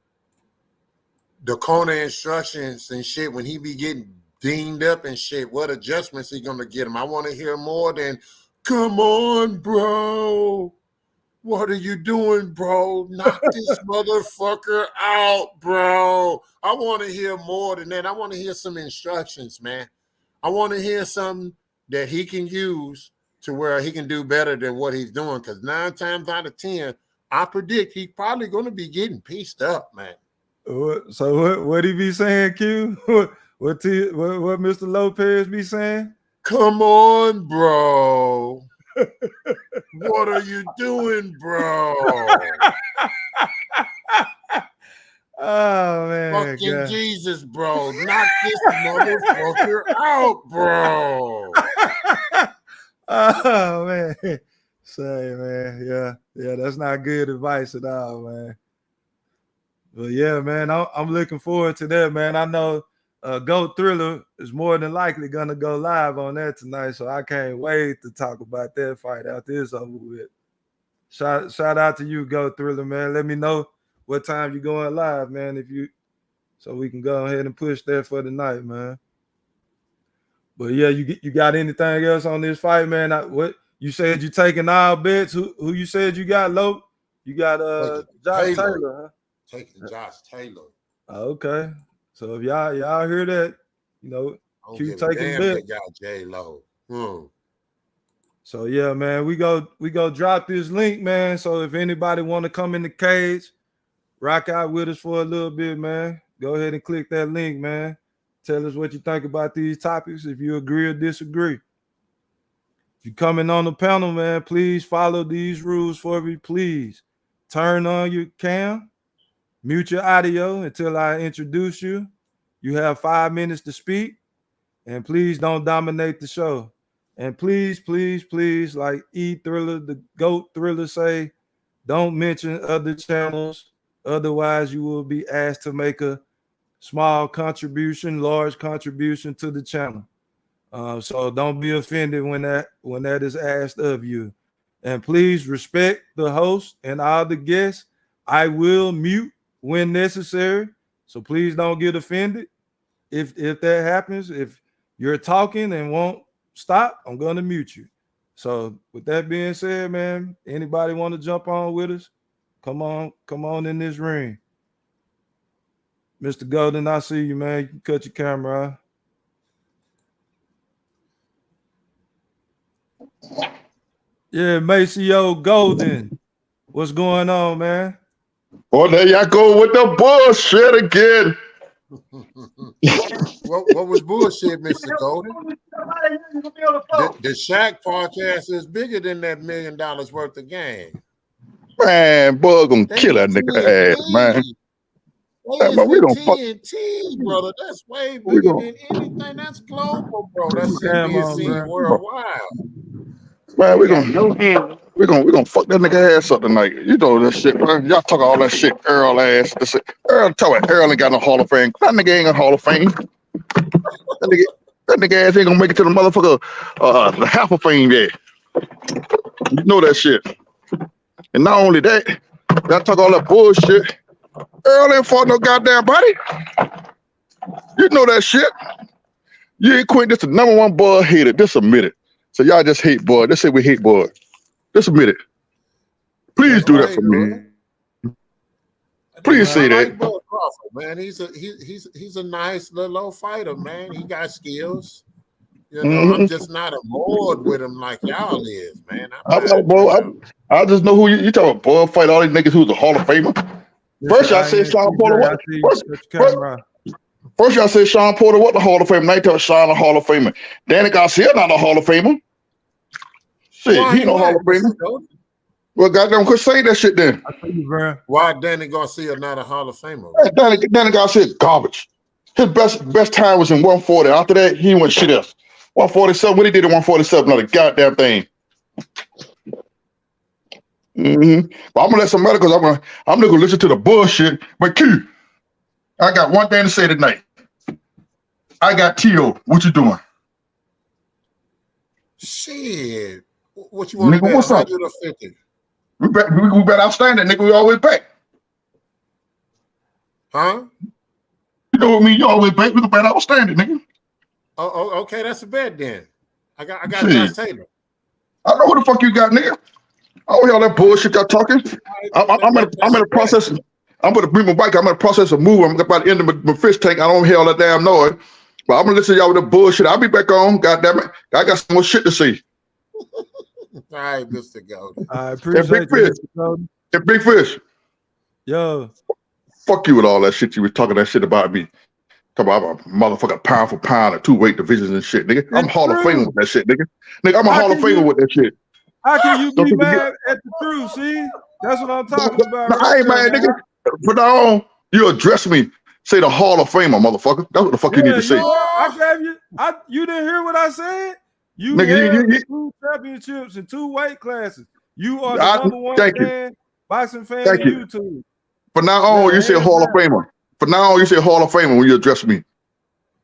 [SPEAKER 5] the corner instructions and shit when he be getting dinged up and shit. What adjustments he gonna get him? I want to hear more than, come on, bro. What are you doing, bro? Knock this motherfucker out, bro. I want to hear more than that. I want to hear some instructions, man. I want to hear something that he can use to where he can do better than what he's doing. Because 9 times out of 10, I predict he's probably going to be getting pieced up, man.
[SPEAKER 4] So what he be saying, Q? What Mr. Lopez be saying?
[SPEAKER 5] Come on, bro. What are you doing, bro?
[SPEAKER 4] Oh, man.
[SPEAKER 5] Fucking
[SPEAKER 4] God.
[SPEAKER 5] Jesus, bro. Knock this motherfucker out, bro.
[SPEAKER 4] Oh, man. Say, man. Yeah, that's not good advice at all, man. But yeah, man, I'm looking forward to that, man. I know Goat Thriller is more than likely gonna go live on that tonight, so I can't wait to talk about that fight after it's over with. Shout out to you, Goat Thriller, man. Let me know what time you're going live, man, so we can go ahead and push that for tonight, man. But yeah, you got anything else on this fight, man? What you said you taking all bets? Who you said you got low? You got Josh Taylor, huh?
[SPEAKER 5] Taking Josh Taylor.
[SPEAKER 4] Okay. So if y'all hear that, you know, keep taking bets.
[SPEAKER 5] Got J-Lo.
[SPEAKER 4] So yeah, man, we go drop this link, man. So if anybody want to come in the cage, rock out with us for a little bit, man, go ahead and click that link, man. Tell us what you think about these topics, if you agree or disagree. If you're coming on the panel, man, please follow these rules for me, please. Turn on your cam, mute your audio until I introduce you. You have 5 minutes to speak, and please don't dominate the show. And please, please, please, like E Thriller, the GOAT Thriller say, don't mention other channels. Otherwise, you will be asked to make a small contribution, large contribution to the channel. So don't be offended when that is asked of you. And please respect the host and all the guests. I will mute when necessary. So please don't get offended. If that happens, if you're talking and won't stop, I'm going to mute you. So with that being said, man, anybody want to jump on with us? Come on in this ring. Mr. Golden, I see you, man. You can cut your camera off. Yeah, Maceo Golden. What's going on, man?
[SPEAKER 6] Well, there y'all go with the bullshit again.
[SPEAKER 5] What was bullshit, Mr. Golden? The Shaq podcast is bigger than that $1 million worth of game.
[SPEAKER 6] Man, boy, gonna kill that nigga ass, man.
[SPEAKER 5] Hey,
[SPEAKER 6] man, we gonna fuck
[SPEAKER 5] TNT, brother. That's way bigger than anything. That's global, bro. That's NBC worldwide.
[SPEAKER 6] Man, we gonna fuck that nigga ass up tonight. You know that shit, man. Y'all talk all that shit, Errol ass. Errol tell me Errol ain't got no Hall of Fame. That nigga ain't got Hall of Fame. That nigga ass ain't gonna make it to the motherfucker the half of fame yet. You know that shit. And not only that, y'all talk all that bullshit. Errol ain't fought no goddamn body. You know that shit. You ain't quit. This the #1 Bud hater. Just admit it. So y'all just hate Bud. Just say we hate Bud. Just admit it. Please do that for me. Please say that.
[SPEAKER 5] Like Bud Crawford, man. He's a nice little old fighter, man. He got skills. You know, I'm just not aboard with him like y'all is, man.
[SPEAKER 6] I just know who you talking about. Bud fight all these niggas who's a Hall of Famer. First y'all said Sean Porter. First y'all said Sean Porter what the Hall of Famer. Now you tell Sean a Hall of Famer. Danny Garcia not a Hall of Famer. Shit, he no Hall of Famer. Well, goddamn, quit saying that shit then.
[SPEAKER 4] I tell you, bro.
[SPEAKER 5] Why Danny Garcia not a Hall of Famer?
[SPEAKER 6] Danny Garcia garbage. His best time was in 140. After that, he went shit else. 147. What he did in 147? Not a goddamn thing. But I'm gonna let somebody because I'm not gonna listen to the bullshit. But Q, I got one thing to say tonight. I got T.O. What you doing?
[SPEAKER 5] Shit. What you want to bet? 150.
[SPEAKER 6] We bet outstanding, nigga. We always bet.
[SPEAKER 5] Huh?
[SPEAKER 6] You know what I mean? You always bet. We can bet outstanding, nigga.
[SPEAKER 5] Oh, okay. That's a bet then. I got Josh Taylor.
[SPEAKER 6] I know who the fuck you got, nigga. I don't hear all that bullshit y'all talking. I'm in a process. I'm gonna bring my bike. I'm in a process of moving. I'm about to end of my fish tank. I don't hear all that damn noise. But I'm gonna listen to y'all with the bullshit. I'll be back on. God damn it. I got some more shit to see.
[SPEAKER 5] All right, Mr. Golden.
[SPEAKER 4] I appreciate you,
[SPEAKER 6] and Big Fish.
[SPEAKER 4] Yo.
[SPEAKER 6] Fuck you with all that shit. You was talking that shit about me. Talking about a motherfucker pound for pound and 2 weight divisions and shit, nigga. I'm Hall of Famer with that shit, nigga. Nigga, I'm a Hall of Famer with that shit.
[SPEAKER 4] How can you be mad at the truth? See? That's what I'm talking about.
[SPEAKER 6] No, I ain't mad, nigga. From now on, you address me. Say the Hall of Famer, motherfucker. That's what the fuck you need to say.
[SPEAKER 4] I gave you. You didn't hear what I said? You held 2 championships in 2 weight classes. You are the #1 boxing fan on YouTube.
[SPEAKER 6] From now on, you say Hall of Famer. From now on, you say Hall of Famer when you address me.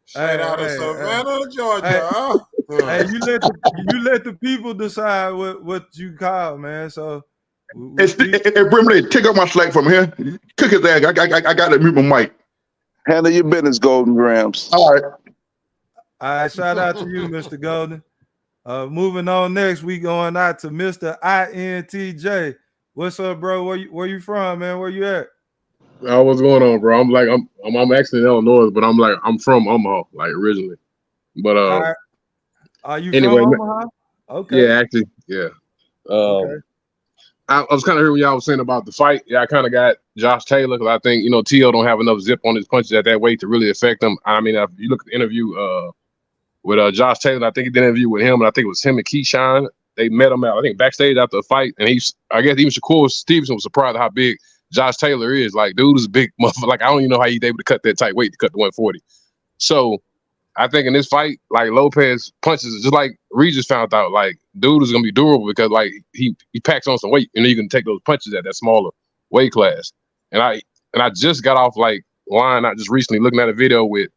[SPEAKER 5] Shout out to Savannah, Georgia.
[SPEAKER 4] Hey, you let the people decide what you call, man. So
[SPEAKER 6] and Brimley, take up my slack from here. Cook his ass. I got to mute my mic.
[SPEAKER 7] Handle your business, Golden Grams.
[SPEAKER 6] All
[SPEAKER 4] right. Shout out to you, Mr. Golden. Moving on next, we going out to Mr. INTJ. What's up, bro? Where you from, man? Where you at?
[SPEAKER 8] What's going on, bro? I'm actually in Illinois, but I'm from Omaha, like originally. But
[SPEAKER 4] right. Are you
[SPEAKER 8] anyway,
[SPEAKER 4] from Omaha? Okay.
[SPEAKER 8] Yeah, actually, yeah. Okay. I was kind of hearing what y'all was saying about the fight. Yeah, I kind of got Josh Taylor because I think T.O. don't have enough zip on his punches at that weight to really affect him. I mean, if you look at the interview with Josh Taylor. I think he did an interview with him, and I think it was him and Keyshawn. They met him out, I think, backstage after the fight, and I guess even Shakur Stevenson was surprised at how big Josh Taylor is. Like, dude is a big motherfucker. Like, I don't even know how he's able to cut that tight weight to cut to 140. So I think in this fight, like, Lopez punches, just like Regis found out, like, dude is gonna be durable because like he packs on some weight, and then you can take those punches at that smaller weight class. And I just got off like line, not just recently, looking at a video with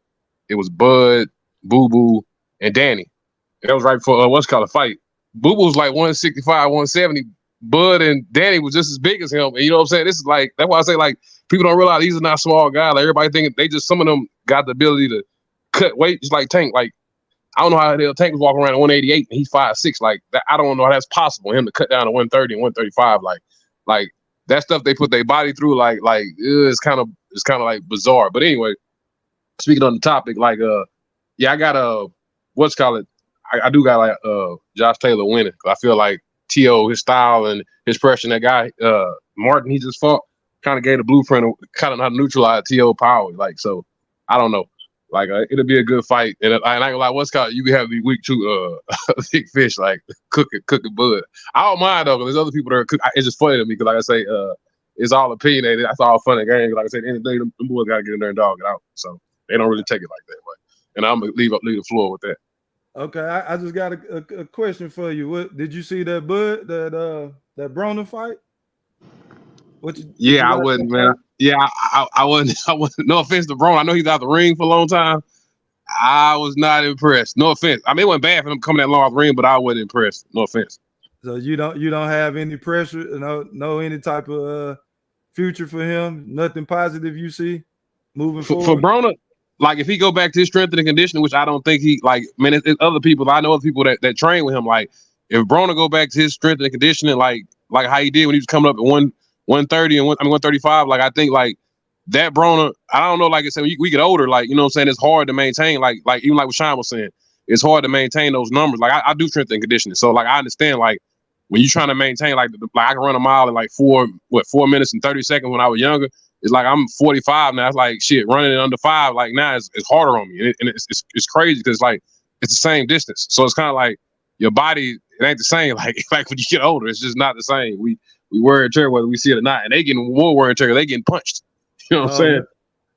[SPEAKER 8] it was Bud, Boo Boo, and Danny. And that was right before what's called a fight. Boo Boo was like 165, 170. Bud and Danny was just as big as him. And you know what I'm saying? This is like, that's why I say, like, people don't realize these are not small guys. Like, everybody thinking some of them got the ability to cut weight just like Tank. Like, I don't know how the hell Tank was walking around at 188 and he's 5'6". Like, that, I don't know how that's possible. Him to cut down to 130 and 135. Like that stuff they put their body through, it's kind of like bizarre. But anyway, speaking on the topic, like, I got what's called it. I do got like Josh Taylor winning. I feel like T.O., his style and his pressure, that guy Martin he just fought, kind of gave the blueprint of kind of how to neutralize T.O. power. Like, so I don't know. Like, it'll be a good fight. And I ain't gonna lie, what's called, you can have the week 2 big fish, like cooking Bud. I don't mind though, because there's other people that are cooking. It's just funny to me because, like I say, it's all opinionated. That's all fun and games. Like I said, at the end of the day, them boys gotta get in there and dog it out. So they don't really take it like that. And I'm gonna leave the floor with that.
[SPEAKER 4] Okay, I just got a question for you. What did you see that Bud that Broner fight?
[SPEAKER 8] I wouldn't, man. Yeah, I wouldn't. No offense to Broner. I know he's out the ring for a long time. I was not impressed. No offense. I mean, it wasn't bad for him coming that long out the ring, but I wasn't impressed. No offense.
[SPEAKER 4] So you don't have any pressure, no any type of future for him. Nothing positive you see moving forward
[SPEAKER 8] for Broner. Like, if he go back to his strength and conditioning, which I don't think he, like, man, it's other people. I know other people that train with him. Like, if Broner go back to his strength and conditioning, like how he did when he was coming up at 130 and 135, like, I think, like, that Broner, I don't know, like I said, when we get older, like, you know what I'm saying, it's hard to maintain, like even like what Sean was saying, it's hard to maintain those numbers. Like, I do strength and conditioning. So, like, I understand, like, when you're trying to maintain, like I can run a mile in, like, 4 minutes and 30 seconds when I was younger. It's like I'm 45 now. It's like, shit, running it under 5, like, now it's harder on me. And it's crazy because, like, it's the same distance. So it's kind of like your body, it ain't the same. Like when you get older, it's just not the same. We wear and tear whether we see it or not. And they getting more wear and tear. They getting punched. You know what I'm saying?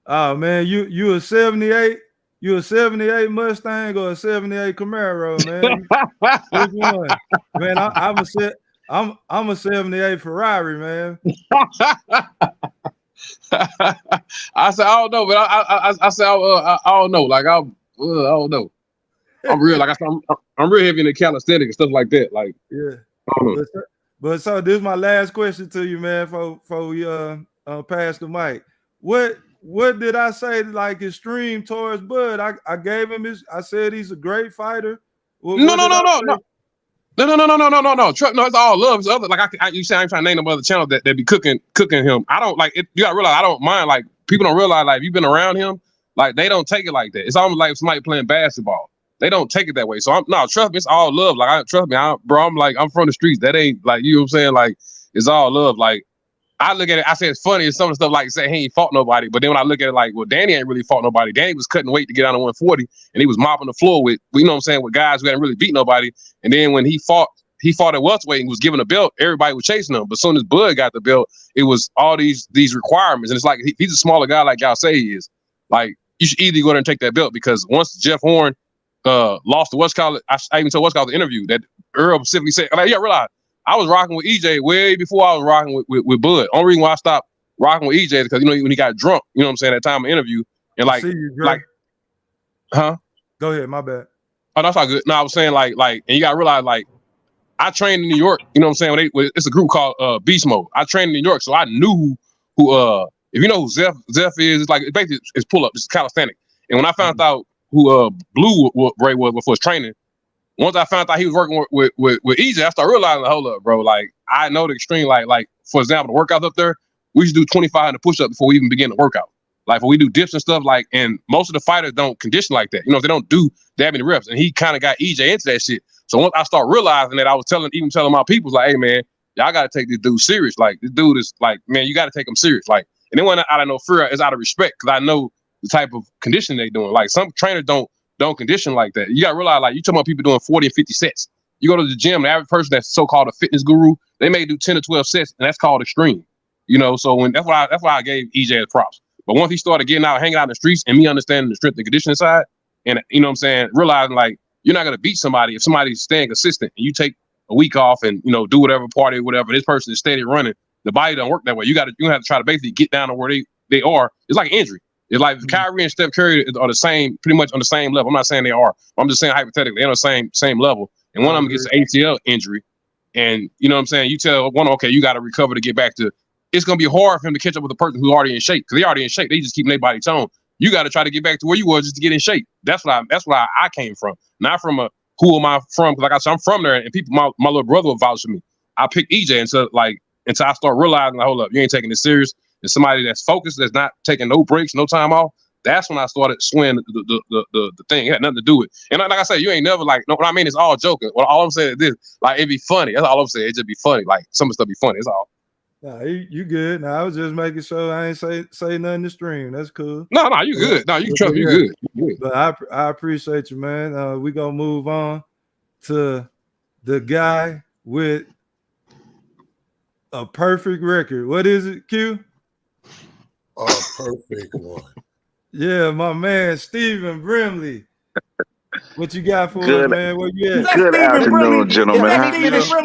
[SPEAKER 4] Oh, man, you a 78? You a 78 Mustang or a 78 Camaro, man? Which one? Man, I'm a 78 Ferrari, man.
[SPEAKER 8] I said, I don't know, but I said, I don't know. Like, I don't know. I'm real. Like, I'm real heavy in the calisthenics and stuff like that. Like,
[SPEAKER 4] yeah. I don't know. But so this is my last question to you, man. Before we pass the mic, what did I say? Like, extreme towards Bud? I gave him I said he's a great fighter. No.
[SPEAKER 8] No, it's all love. It's other, like, you say, I'm trying to name them other channels that be cooking him. I don't like it. You gotta realize I don't mind. Like, people don't realize, like, if you've been around him, like, they don't take it like that. It's almost like somebody playing basketball. They don't take it that way. So trust me, it's all love. Like, trust me, I'm from the streets. That ain't, like, you know what I'm saying? Like, it's all love. Like, I look at it, I say it's funny. It's some of the stuff like say he ain't fought nobody. But then when I look at it, like, well, Danny ain't really fought nobody. Danny was cutting weight to get down to 140, and he was mopping the floor with, you know what I'm saying, with guys who hadn't really beat nobody. And then when he fought at welterweight and was given a belt, everybody was chasing him. But as soon as Bud got the belt, it was all these requirements. And it's like, he's a smaller guy like y'all say he is. Like, you should either go there and take that belt, because once Jeff Horn lost to I even told What's Called the interview that Errol specifically said, like, yeah, realize I was rocking with EJ way before I was rocking with Bud. Only reason why I stopped rocking with EJ is because, you know, when he got drunk, you know what I'm saying, that time of interview. And like, huh?
[SPEAKER 4] Go ahead, my bad.
[SPEAKER 8] Oh, that's all good. No, I was saying like, and you gotta realize, like, I trained in New York, you know what I'm saying? It's a group called Beast Mode. I trained in New York, so I knew who if you know who Zeph is, it's like, basically it's pull up, it's calisthenic. And when I found out who Blue Ray was before his training, once I found out he was working with EJ, I started realizing, hold up, bro. Like, I know the extreme, like for example, the workouts up there, we should do 25 push-up before we even begin the workout. Like, when we do dips and stuff, like, and most of the fighters don't condition like that. You know, they don't do that many reps. And he kind of got EJ into that shit. So once I start realizing that, I was telling my people, like, hey, man, y'all got to take this dude serious. Like, this dude is like, man, you got to take him serious. Like, and then when out of no fear, it's out of respect, because I know the type of conditioning they doing. Like, some trainers don't don't condition like that. You got to realize, like, you talking about people doing 40 and 50 sets. You go to the gym, the average person that's so-called a fitness guru, they may do 10 or 12 sets, and that's called extreme. You know, so that's why I gave EJ his props. But once he started getting out, hanging out in the streets, and me understanding the strength and conditioning side, and you know what I'm saying, realizing like you're not gonna beat somebody if somebody's staying consistent and you take a week off and do whatever party, whatever. This person is steady running. The body doesn't work that way. You have to try to basically get down to where they are. It's like an injury. It's like Kyrie and Steph Curry are the same, pretty much on the same level. I'm not saying they are. I'm just saying hypothetically, they're on the same level. And one of them gets an ACL injury. And you know what I'm saying? You tell one, okay, you got to recover to get back to. It's going to be hard for him to catch up with a person who's already in shape because they already in shape. They just keep their body tone. You got to try to get back to where you were just to get in shape. That's where I came from. Not from who am I from? Because like I said, I'm from there, and people, my little brother would vouch for me. I picked EJ until I start realizing, like, hold up, you ain't taking this serious. And somebody that's focused, that's not taking no breaks, no time off. That's when I started swinging the thing. It had nothing to do with. And like I said, you ain't never like. No, what I mean is all joking. Well, all I'm saying is this: like it'd be funny. That's all I'm saying. It just be funny. Like some of the stuff be funny. That's all.
[SPEAKER 4] Nah, you good. Nah, I was just making sure I ain't say nothing to stream. That's cool.
[SPEAKER 8] No, you good. No, you trust me. You good. You good.
[SPEAKER 4] But I appreciate you, man. We gonna move on to the guy with a perfect record. What is it, Q?
[SPEAKER 5] A perfect one.
[SPEAKER 4] Yeah, my man, Stephen Brimley. What you got for us, man? Where you at?
[SPEAKER 7] Good afternoon, gentlemen.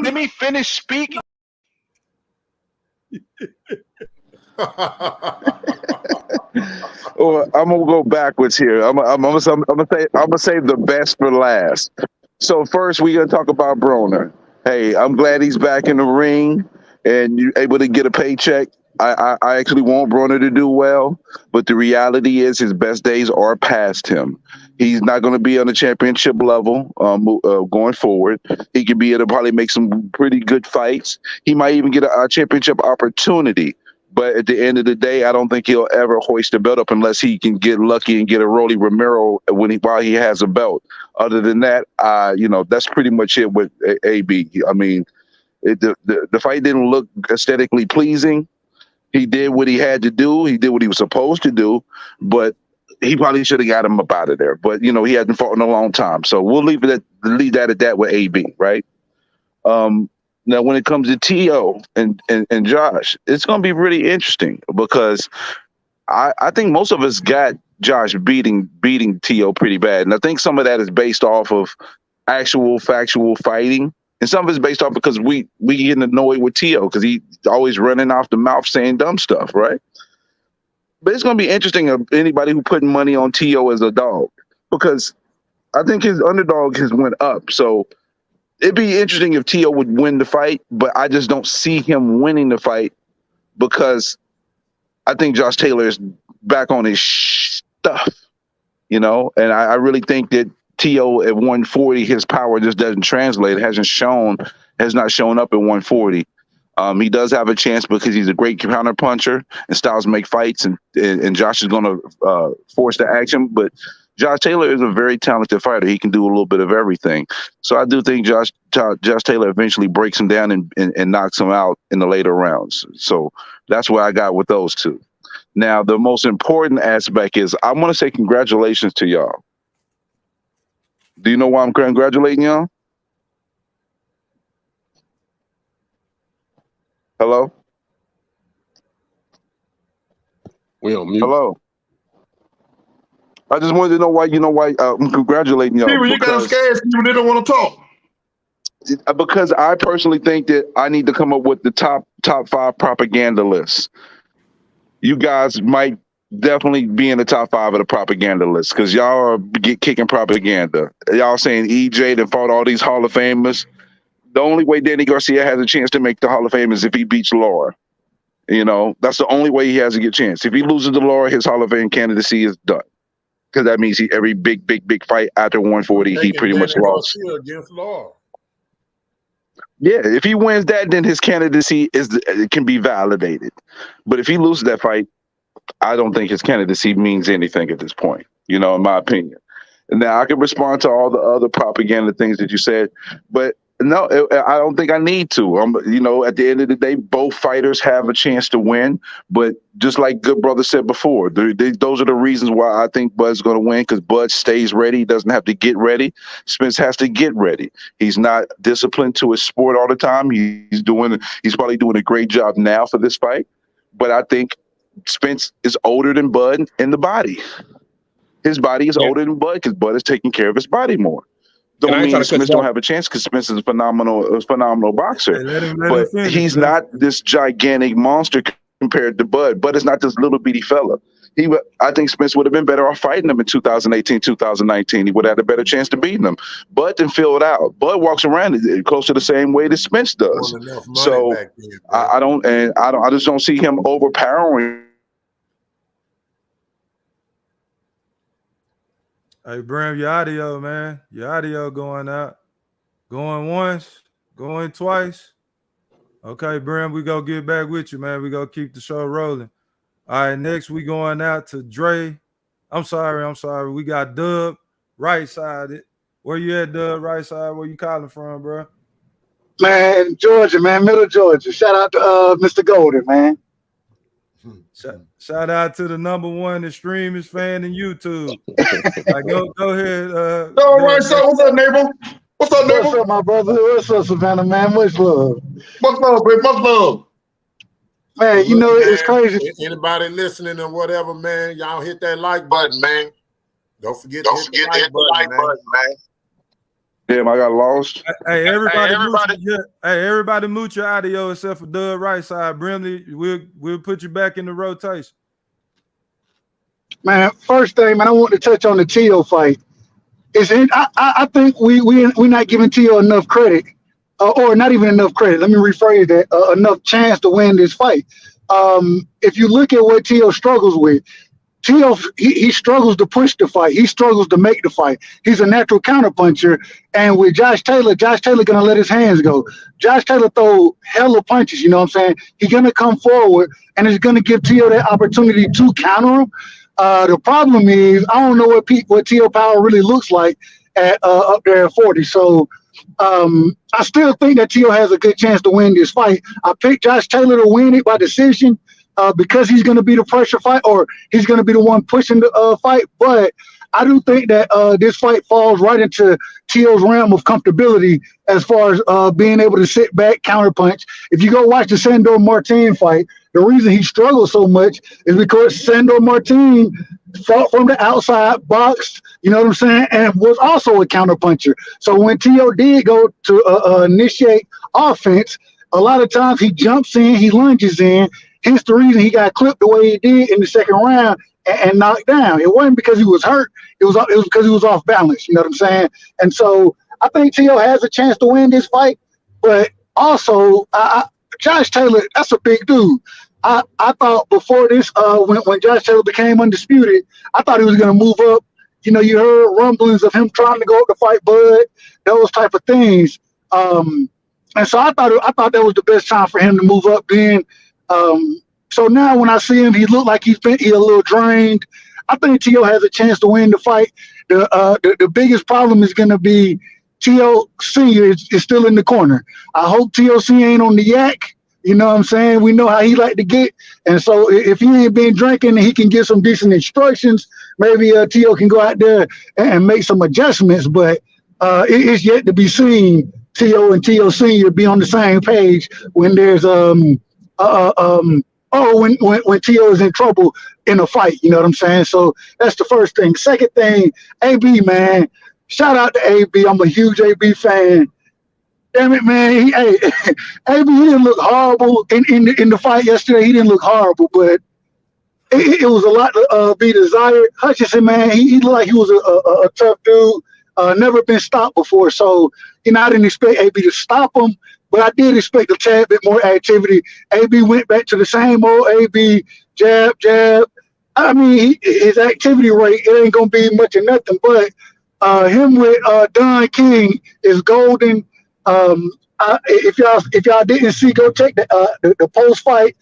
[SPEAKER 2] Let me finish speaking.
[SPEAKER 7] Well, I'm gonna go backwards here. I'm gonna say the best for last. So first, we're gonna talk about Broner. Hey, I'm glad he's back in the ring and you're able to get a paycheck. I actually want Broner to do well, but the reality is his best days are past him. He's not going to be on the championship level going forward. He could be able to probably make some pretty good fights. He might even get a championship opportunity. But at the end of the day, I don't think he'll ever hoist the belt up unless he can get lucky and get a Rolly Romero while he has a belt. Other than that, that's pretty much it with AB. I mean, the fight didn't look aesthetically pleasing. He did what he had to do. He did what he was supposed to do, but he probably should have got him up out of there. But, he hasn't fought in a long time. So we'll leave that at that with AB, right? Now, when it comes to T.O. and Josh, it's going to be really interesting because I think most of us got Josh beating T.O. pretty bad. And I think some of that is based off of actual factual fighting. And some of it's based off because we getting annoyed with T.O. because he's always running off the mouth saying dumb stuff, right? But it's going to be interesting of anybody who putting money on T.O. as a dog because I think his underdog has went up. So it'd be interesting if T.O. would win the fight, but I just don't see him winning the fight because I think Josh Taylor is back on his stuff, and I really think that T.O. at 140, his power just doesn't translate. It has not shown up at 140. He does have a chance because he's a great counter puncher and styles make fights, and Josh is going to force the action. But Josh Taylor is a very talented fighter. He can do a little bit of everything. So I do think Josh Taylor eventually breaks him down and knocks him out in the later rounds. So that's what I got with those two. Now, the most important aspect is I want to say congratulations to y'all. Do you know why I'm congratulating y'all? Hello?
[SPEAKER 8] We on mute.
[SPEAKER 7] Hello? I just wanted to know why I'm congratulating y'all.
[SPEAKER 9] People, you got them scared, people, they don't want to talk.
[SPEAKER 7] Because I personally think that I need to come up with the top 5 propaganda list. You guys might definitely be in the top 5 of the propaganda list because y'all are kicking propaganda. Y'all saying EJ that fought all these Hall of Famers. The only way Danny Garcia has a chance to make the Hall of Fame is if he beats Laura. That's the only way he has a good chance. If he loses to Laura, his Hall of Fame candidacy is done. Because that means every big fight after 140, he pretty much lost.
[SPEAKER 5] Against Laura.
[SPEAKER 7] Yeah, if he wins that, then his candidacy can be validated. But if he loses that fight, I don't think his candidacy means anything at this point, in my opinion. And now I can respond to all the other propaganda things that you said, but No, I don't think I need to. At the end of the day, both fighters have a chance to win. But just like good brother said before, those are the reasons why I think Bud's going to win, because Bud stays ready. He doesn't have to get ready. Spence has to get ready. He's not disciplined to his sport all the time. He's probably doing a great job now for this fight. But I think Spence is older than Bud in the body. His body is older than Bud because Bud is taking care of his body more. Don't mean Spence don't have a chance, because Spence is a phenomenal boxer.
[SPEAKER 4] Hey,
[SPEAKER 7] but he's not this gigantic monster compared to Bud. Bud is not this little bitty fella. I think Spence would have been better off fighting him in 2018, 2019. He would have had a better chance to beat him. Bud didn't fill it out. Bud walks around close to the same way that Spence does. So I just don't see him overpowering.
[SPEAKER 4] Hey, Bram, your audio, man. Your audio going out. Going once, going twice. Okay, Bram, we go get back with you, man. We go keep the show rolling. All right, next we going out to Dre. I'm sorry. We got Dub, right sided. Where you at, Dub, right side? Where you calling from, bro?
[SPEAKER 10] Man, Georgia, man, Middle Georgia. Shout out to Mr. Golden, man.
[SPEAKER 4] Shout out to the #1 extremist fan in YouTube. Go ahead.
[SPEAKER 9] All right, so what's up, neighbor? What's up, neighbor?
[SPEAKER 10] What's up, my brother? What's up, Savannah, man? Much love.
[SPEAKER 9] Much love, baby. Much love.
[SPEAKER 10] Man, it's crazy.
[SPEAKER 5] Anybody listening or whatever, man, y'all hit that like button, man. Don't forget to hit the like button, man.
[SPEAKER 7] Damn, I got lost.
[SPEAKER 4] Hey, everybody mute your audio except for Dub right side. Brimley, we'll put you back in the rotation.
[SPEAKER 10] Man, first thing, man, I want to touch on the Tio fight. I think we're not giving Tio enough credit, or not even enough credit. Let me rephrase that. Enough chance to win this fight. If you look at what Tio struggles with, Tio, he struggles to push the fight. He struggles to make the fight. He's a natural counterpuncher. And with Josh Taylor gonna let his hands go. Josh Taylor throw hella punches, you know what I'm saying? He's gonna come forward and is gonna give Tio that opportunity to counter him. The problem is I don't know what Tio power really looks like at up there at 40. So I still think that Tio has a good chance to win this fight. I picked Josh Taylor to win it by decision. Because he's going to be the pressure fight, or he's going to be the one pushing the fight. But I do think that this fight falls right into Tio's realm of comfortability as far as being able to sit back, counterpunch. If you go watch the Sandor Martin fight, the reason he struggled so much is because Sandor Martin fought from the outside, boxed, you know what I'm saying, and was also a counterpuncher. So when Tio did go to initiate offense, a lot of times he jumps in, he lunges in. Hence the reason he got clipped the way he did in the second round and knocked down. It wasn't because he was hurt. It was because he was off balance. You know what I'm saying? And so I think Tio has a chance to win this fight. But also, Josh Taylor, that's a big dude. I thought before this, when Josh Taylor became undisputed, I thought he was going to move up. You know, you heard rumblings of him trying to go up to fight Bud, those type of things. And so I thought that was the best time for him to move up then. So now when I see him, he looked like he's a little drained. I think Tio has a chance to win the fight. The biggest problem is going to be Tio Sr. is still in the corner. I hope Tio Sr. ain't on the yak. You know what I'm saying? We know how he like to get. And so if he ain't been drinking, he can get some decent instructions. Maybe Tio can go out there and make some adjustments. But it's yet to be seen Tio and Tio Sr. be on the same page when there's when Tio is in trouble in a fight, you know what I'm saying? So that's the first thing. Second thing, AB, man, shout out to AB. I'm a huge AB fan. Damn it, man. AB, he didn't look horrible in the fight yesterday. He didn't look horrible, but it was a lot to be desired. Hutchinson, man, he looked like he was a tough dude. Never been stopped before. So, I didn't expect AB to stop him. But I did expect a tad bit more activity. AB went back to the same old AB, jab. I mean, his activity rate, it ain't going to be much of nothing. But him with Don King is golden. If y'all didn't see, go check the post-fight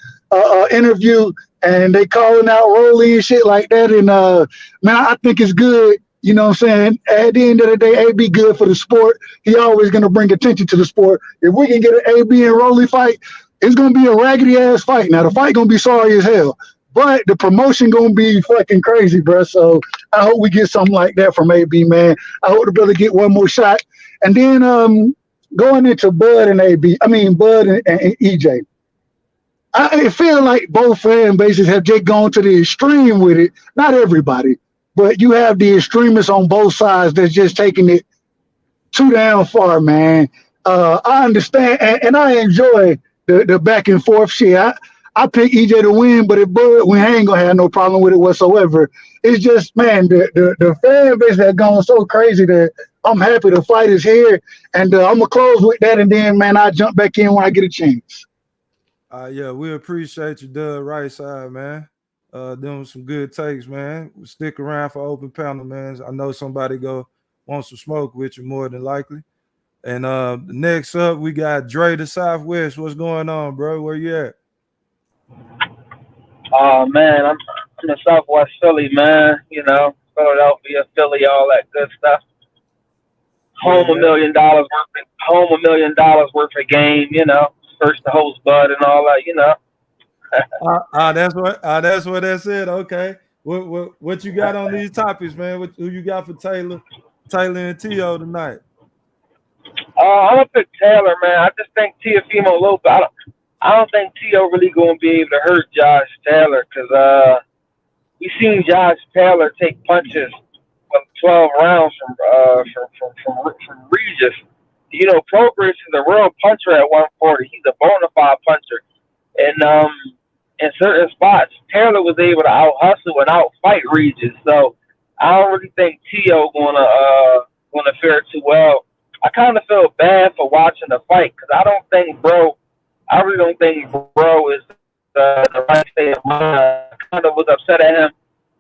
[SPEAKER 10] interview. And they calling out Rolly and shit like that. And, man, I think it's good You know what I'm saying? At the end of the day, AB good for the sport. He always going to bring attention to the sport. If we can get an AB and Rolly fight, it's going to be a raggedy ass fight. Now the fight going to be sorry as hell, but the promotion going to be fucking crazy, bro. So I hope we get something like that from AB, man. I hope the brother get one more shot. And then going into Bud and Bud and EJ. I feel like both fan bases have just gone to the extreme with it. Not everybody, but you have the extremists on both sides that's just taking it too damn far, man. I understand, and I enjoy the back and forth shit. I pick EJ to win, but if Bud win, I ain't gonna have no problem with it whatsoever. It's just, man, the fan base has gone so crazy that I'm happy the fight is here, and I'm gonna close with that, and then, man, I'll jump back in when I get a chance.
[SPEAKER 4] Yeah, we appreciate you, Doug Right Side, man. Doing some good takes, man. Stick around for open panel, man. I know somebody want some smoke with you more than likely. And next up, we got Dre the Southwest. What's going on, bro? Where you at?
[SPEAKER 11] Oh man, I'm in Southwest Philly, man. You know, Philadelphia, Philly, all that good stuff. Home $1 million worth of game. You know, first to host Bud and all that. You know.
[SPEAKER 4] That's what that said. Okay, what you got on these topics, man? Who you got for Taylor and T.O. tonight?
[SPEAKER 11] I'm gonna pick Taylor, man. I just think Teofimo a little bit. I don't think T.O. really gonna be able to hurt Josh Taylor because we seen Josh Taylor take punches from 12 rounds from Regis. You know, Progress is a real puncher at 140. He's a bona fide puncher, and in certain spots, Taylor was able to out hustle and out fight Regis. So I don't really think T.O. gonna fare too well. I kind of feel bad for watching the fight because I really don't think Bro is the right state of mind. I kind of was upset at him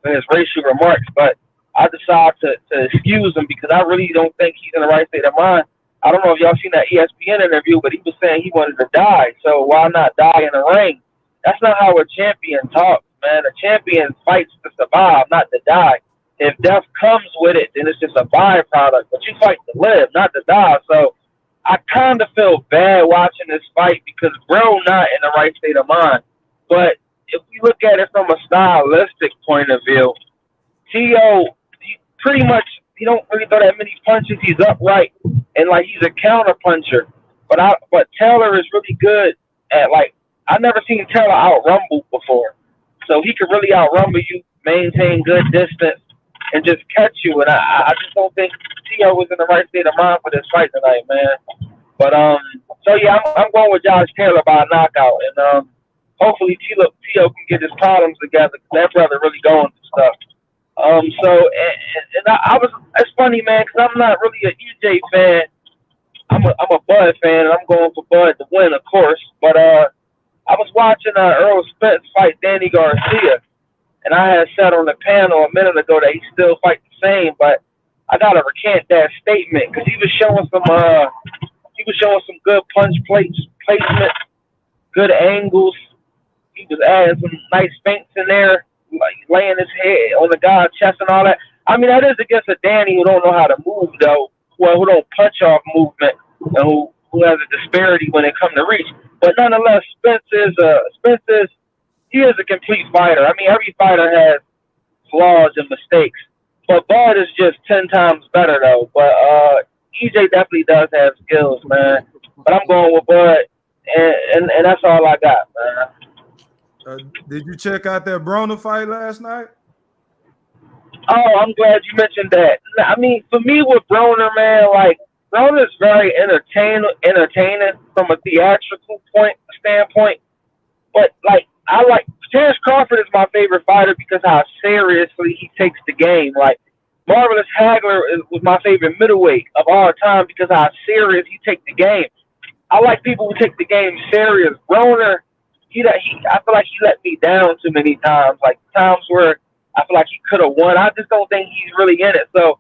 [SPEAKER 11] for his racial remarks, but I decided to excuse him because I really don't think he's in the right state of mind. I don't know if y'all seen that ESPN interview, but he was saying he wanted to die. So why not die in the ring? That's not how a champion talks, man. A champion fights to survive, not to die. If death comes with it, then it's just a byproduct. But you fight to live, not to die. So I kind of feel bad watching this fight because Bro not in the right state of mind. But if we look at it from a stylistic point of view, T.O., pretty much, he don't really throw that many punches. He's upright, and, like, he's a counter puncher. But Taylor is really good at, like, I've never seen Taylor out-rumble before. So he could really out-rumble you, maintain good distance, and just catch you. And I just don't think T.O. was in the right state of mind for this fight tonight, man. But, so, yeah, I'm going with Josh Taylor by a knockout. And hopefully T.O. can get his problems together because that brother really going through stuff. It's funny, man, because I'm not really an EJ fan. I'm a Bud fan, and I'm going for Bud to win, of course. But I was watching Errol Spence fight Danny Garcia, and I had said on the panel a minute ago that he still fight the same, but I gotta recant that statement because he was showing some good punch placement, good angles. He was adding some nice feints in there, like laying his head on the guy's chest and all that. I mean, that is against a Danny who don't know how to move, though, who don't punch off movement, and who has a disparity when it comes to reach. But nonetheless, Spence is a complete fighter. I mean, every fighter has flaws and mistakes, but Bud is just 10 times better, though. But EJ definitely does have skills, man. But I'm going with Bud, and that's all I got, man.
[SPEAKER 4] Did you check out that Broner fight last night?
[SPEAKER 11] Oh, I'm glad you mentioned that. I mean, for me with Broner, man, like, Broner is very entertaining from a theatrical standpoint. But, like, Terence Crawford is my favorite fighter because how seriously he takes the game. Like, Marvelous Hagler was my favorite middleweight of all time because how serious he takes the game. I like people who take the game serious. Broner, I feel like he let me down too many times. Like, times where I feel like he could have won. I just don't think he's really in it. So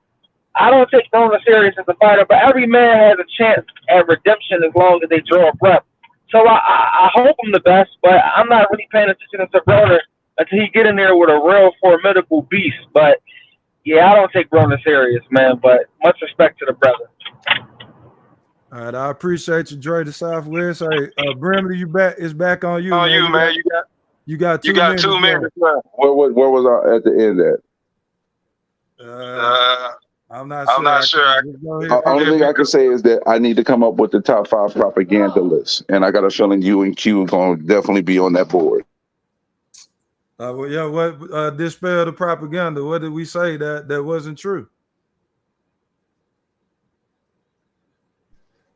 [SPEAKER 11] I don't take Broner serious as a fighter, but every man has a chance at redemption as long as they draw a breath. So I hope him the best, but I'm not really paying attention to Broner until he get in there with a real formidable beast. But yeah, I don't take Broner serious, man. But much respect to the brother.
[SPEAKER 4] All right, I appreciate you, Dre the Southwest. Hey, Brimley, you back? It's back on you,
[SPEAKER 2] On
[SPEAKER 4] man.
[SPEAKER 2] you, man.
[SPEAKER 4] You got 2
[SPEAKER 2] You got
[SPEAKER 4] minutes.
[SPEAKER 2] 2 minutes left.
[SPEAKER 7] Where was I at the end at?
[SPEAKER 4] I'm not sure. Go ahead.
[SPEAKER 7] Only thing I can say is that I need to come up with the top 5 propaganda list, and I got a feeling you and Q are going to definitely be on that board.
[SPEAKER 4] Well, yeah. What dispel the propaganda? What did we say that wasn't true?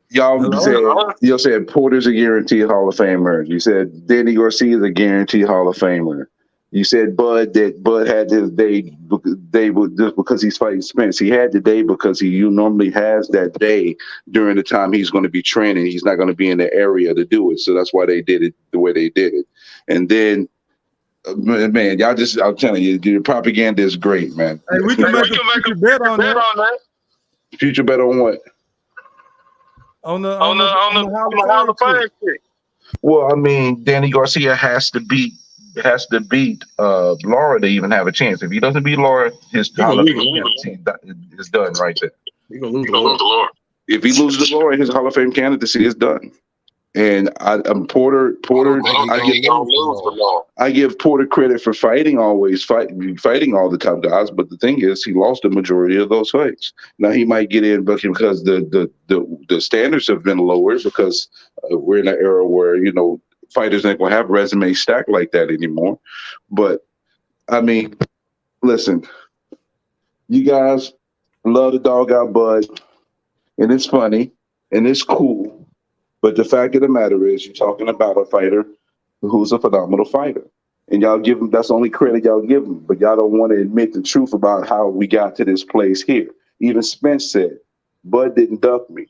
[SPEAKER 7] Y'all said Porter's a guaranteed Hall of Famer. You said Danny Garcia is a guaranteed Hall of Famer. You said Bud had his day just because he's fighting Spence. He had the day because he normally has that day during the time he's going to be training. He's not going to be in the area to do it. So that's why they did it the way they did it. And then, man, I'm telling you, the propaganda is great, man.
[SPEAKER 4] Hey, we can make a future bet on that.
[SPEAKER 7] Future bet on what?
[SPEAKER 4] On the Hall of Fame.
[SPEAKER 7] Well, I mean, Danny Garcia has to beat Laura to even have a chance. If he doesn't beat Laura, his Hall of Fame candidacy is done right there.
[SPEAKER 8] He's gonna lose to Laura.
[SPEAKER 7] If he loses to Laura, his Hall of Fame candidacy is done. And Porter. I give Porter credit for fighting all the top guys, but the thing is, he lost the majority of those fights. Now he might get in, but because the standards have been lowered, because we're in an era where fighters ain't gonna have resumes stacked like that anymore. But I mean, listen, you guys love the dog out Bud, and it's funny and it's cool. But the fact of the matter is, you're talking about a fighter who's a phenomenal fighter. And y'all give him, that's the only credit y'all give him. But y'all don't want to admit the truth about how we got to this place here. Even Spence said, Bud didn't duck me.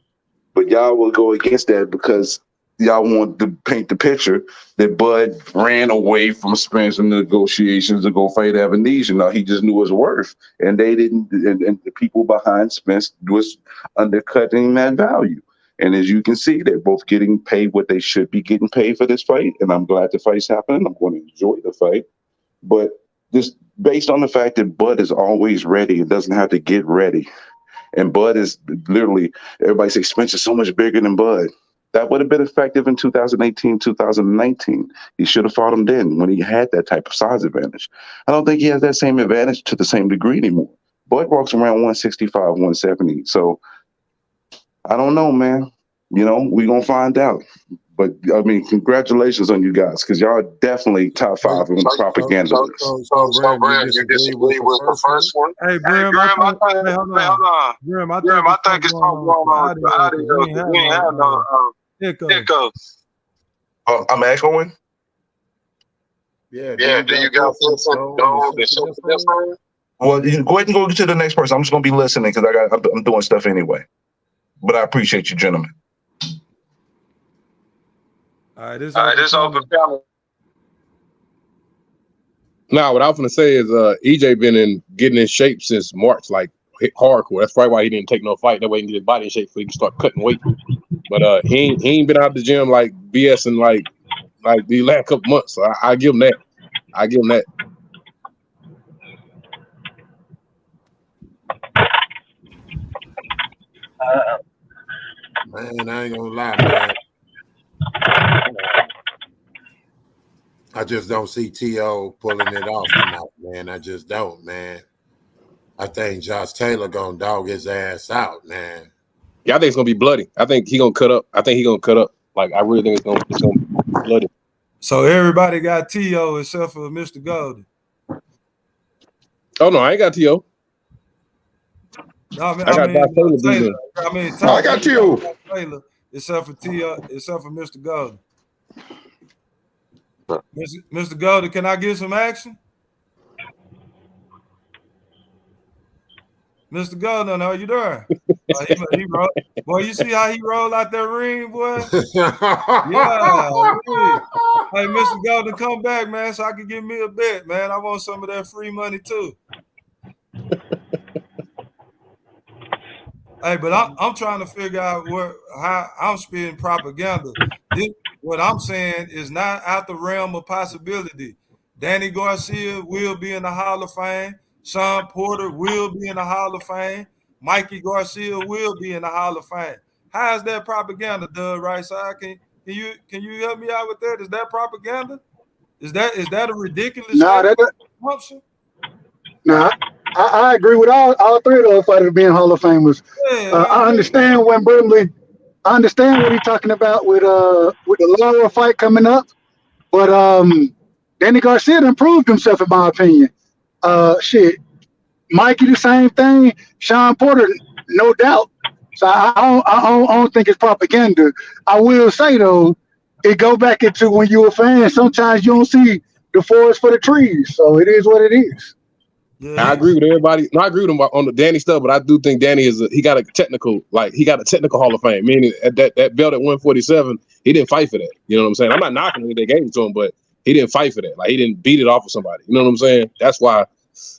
[SPEAKER 7] But y'all will go against that because y'all want to paint the picture that Bud ran away from Spence in the negotiations to go fight Ebenezer. Now, he just knew his worth. And they didn't, and the people behind Spence was undercutting that value. And as you can see, they're both getting paid what they should be getting paid for this fight. And I'm glad the fight's happening. I'm going to enjoy the fight. But just based on the fact that Bud is always ready, it doesn't have to get ready. And Bud is literally, everybody says Spence is so much bigger than Bud. That would have been effective in 2018, 2019. He should have fought him then when he had that type of size advantage. I don't think he has that same advantage to the same degree anymore. Bud walks around 165, 170. So I don't know, man. We're going to find out. But, I mean, congratulations on you guys, because y'all are definitely top 5 on the propaganda list.
[SPEAKER 2] So, Brad, you disagree with the first one?
[SPEAKER 4] Hey, Brim,
[SPEAKER 2] I think it's something going on with the audio. We ain't have no hiccups.
[SPEAKER 7] I'm echoing?
[SPEAKER 2] Yeah, do you got something going on?
[SPEAKER 7] Well, you go ahead and go to the next person. I'm just going to be listening because I'm doing stuff anyway. But I appreciate you, gentlemen.
[SPEAKER 4] All right, this
[SPEAKER 2] open panel.
[SPEAKER 8] Now, what I was going to say is EJ been getting in shape since March, like hardcore. That's probably why he didn't take no fight. That way he can get his body in shape so he can start cutting weight. But he ain't been out of the gym like BS in like the last couple months. So I give him that.
[SPEAKER 5] Man, I ain't gonna lie, man. I just don't see T.O. pulling it off tonight, man. I just don't, man. I think Josh Taylor gonna dog his ass out, man.
[SPEAKER 8] Yeah, I think it's gonna be bloody. I think he gonna cut up. Like I really think it's gonna be bloody.
[SPEAKER 4] So everybody got T.O. except for Mr. Golden.
[SPEAKER 8] Oh no, I ain't got T.O.
[SPEAKER 4] No, I got Taylor.
[SPEAKER 6] I got T.O.
[SPEAKER 4] Taylor, except for Mr. Golden. Mr. Golden, can I get some action? Mr. Golden, are you there? He roll. Boy, you see how he roll out that ring, boy? Yeah. Hey, Mr. Golden, come back, man, so I can give me a bet, man. I want some of that free money too. Hey, but I'm trying to figure out how I'm spitting propaganda. What I'm saying is not out the realm of possibility. Danny Garcia will be in the Hall of Fame. Sean Porter will be in the Hall of Fame. Mikey Garcia will be in the Hall of Fame. How is that propaganda, Doug? Right side? Can you help me out with that? Is that propaganda? Is that a ridiculous assumption?
[SPEAKER 10] No, I agree with all three of those fighters being Hall of Famers. I understand when Brimley. I understand what he's talking about with the Lara fight coming up, but Danny Garcia improved himself in my opinion. Shit, Mikey the same thing. Sean Porter, no doubt. So I don't think it's propaganda. I will say though, it go back into when you're a fan. Sometimes you don't see the forest for the trees. So it is what it is.
[SPEAKER 8] Yeah. I agree with everybody. No, I agree with him on the Danny stuff, but I do think Danny he got a technical Hall of Fame. Meaning at that belt at 147, he didn't fight for that. You know what I'm saying? I'm not knocking it, they gave it to him, but he didn't fight for that. Like he didn't beat it off of somebody. You know what I'm saying? That's why.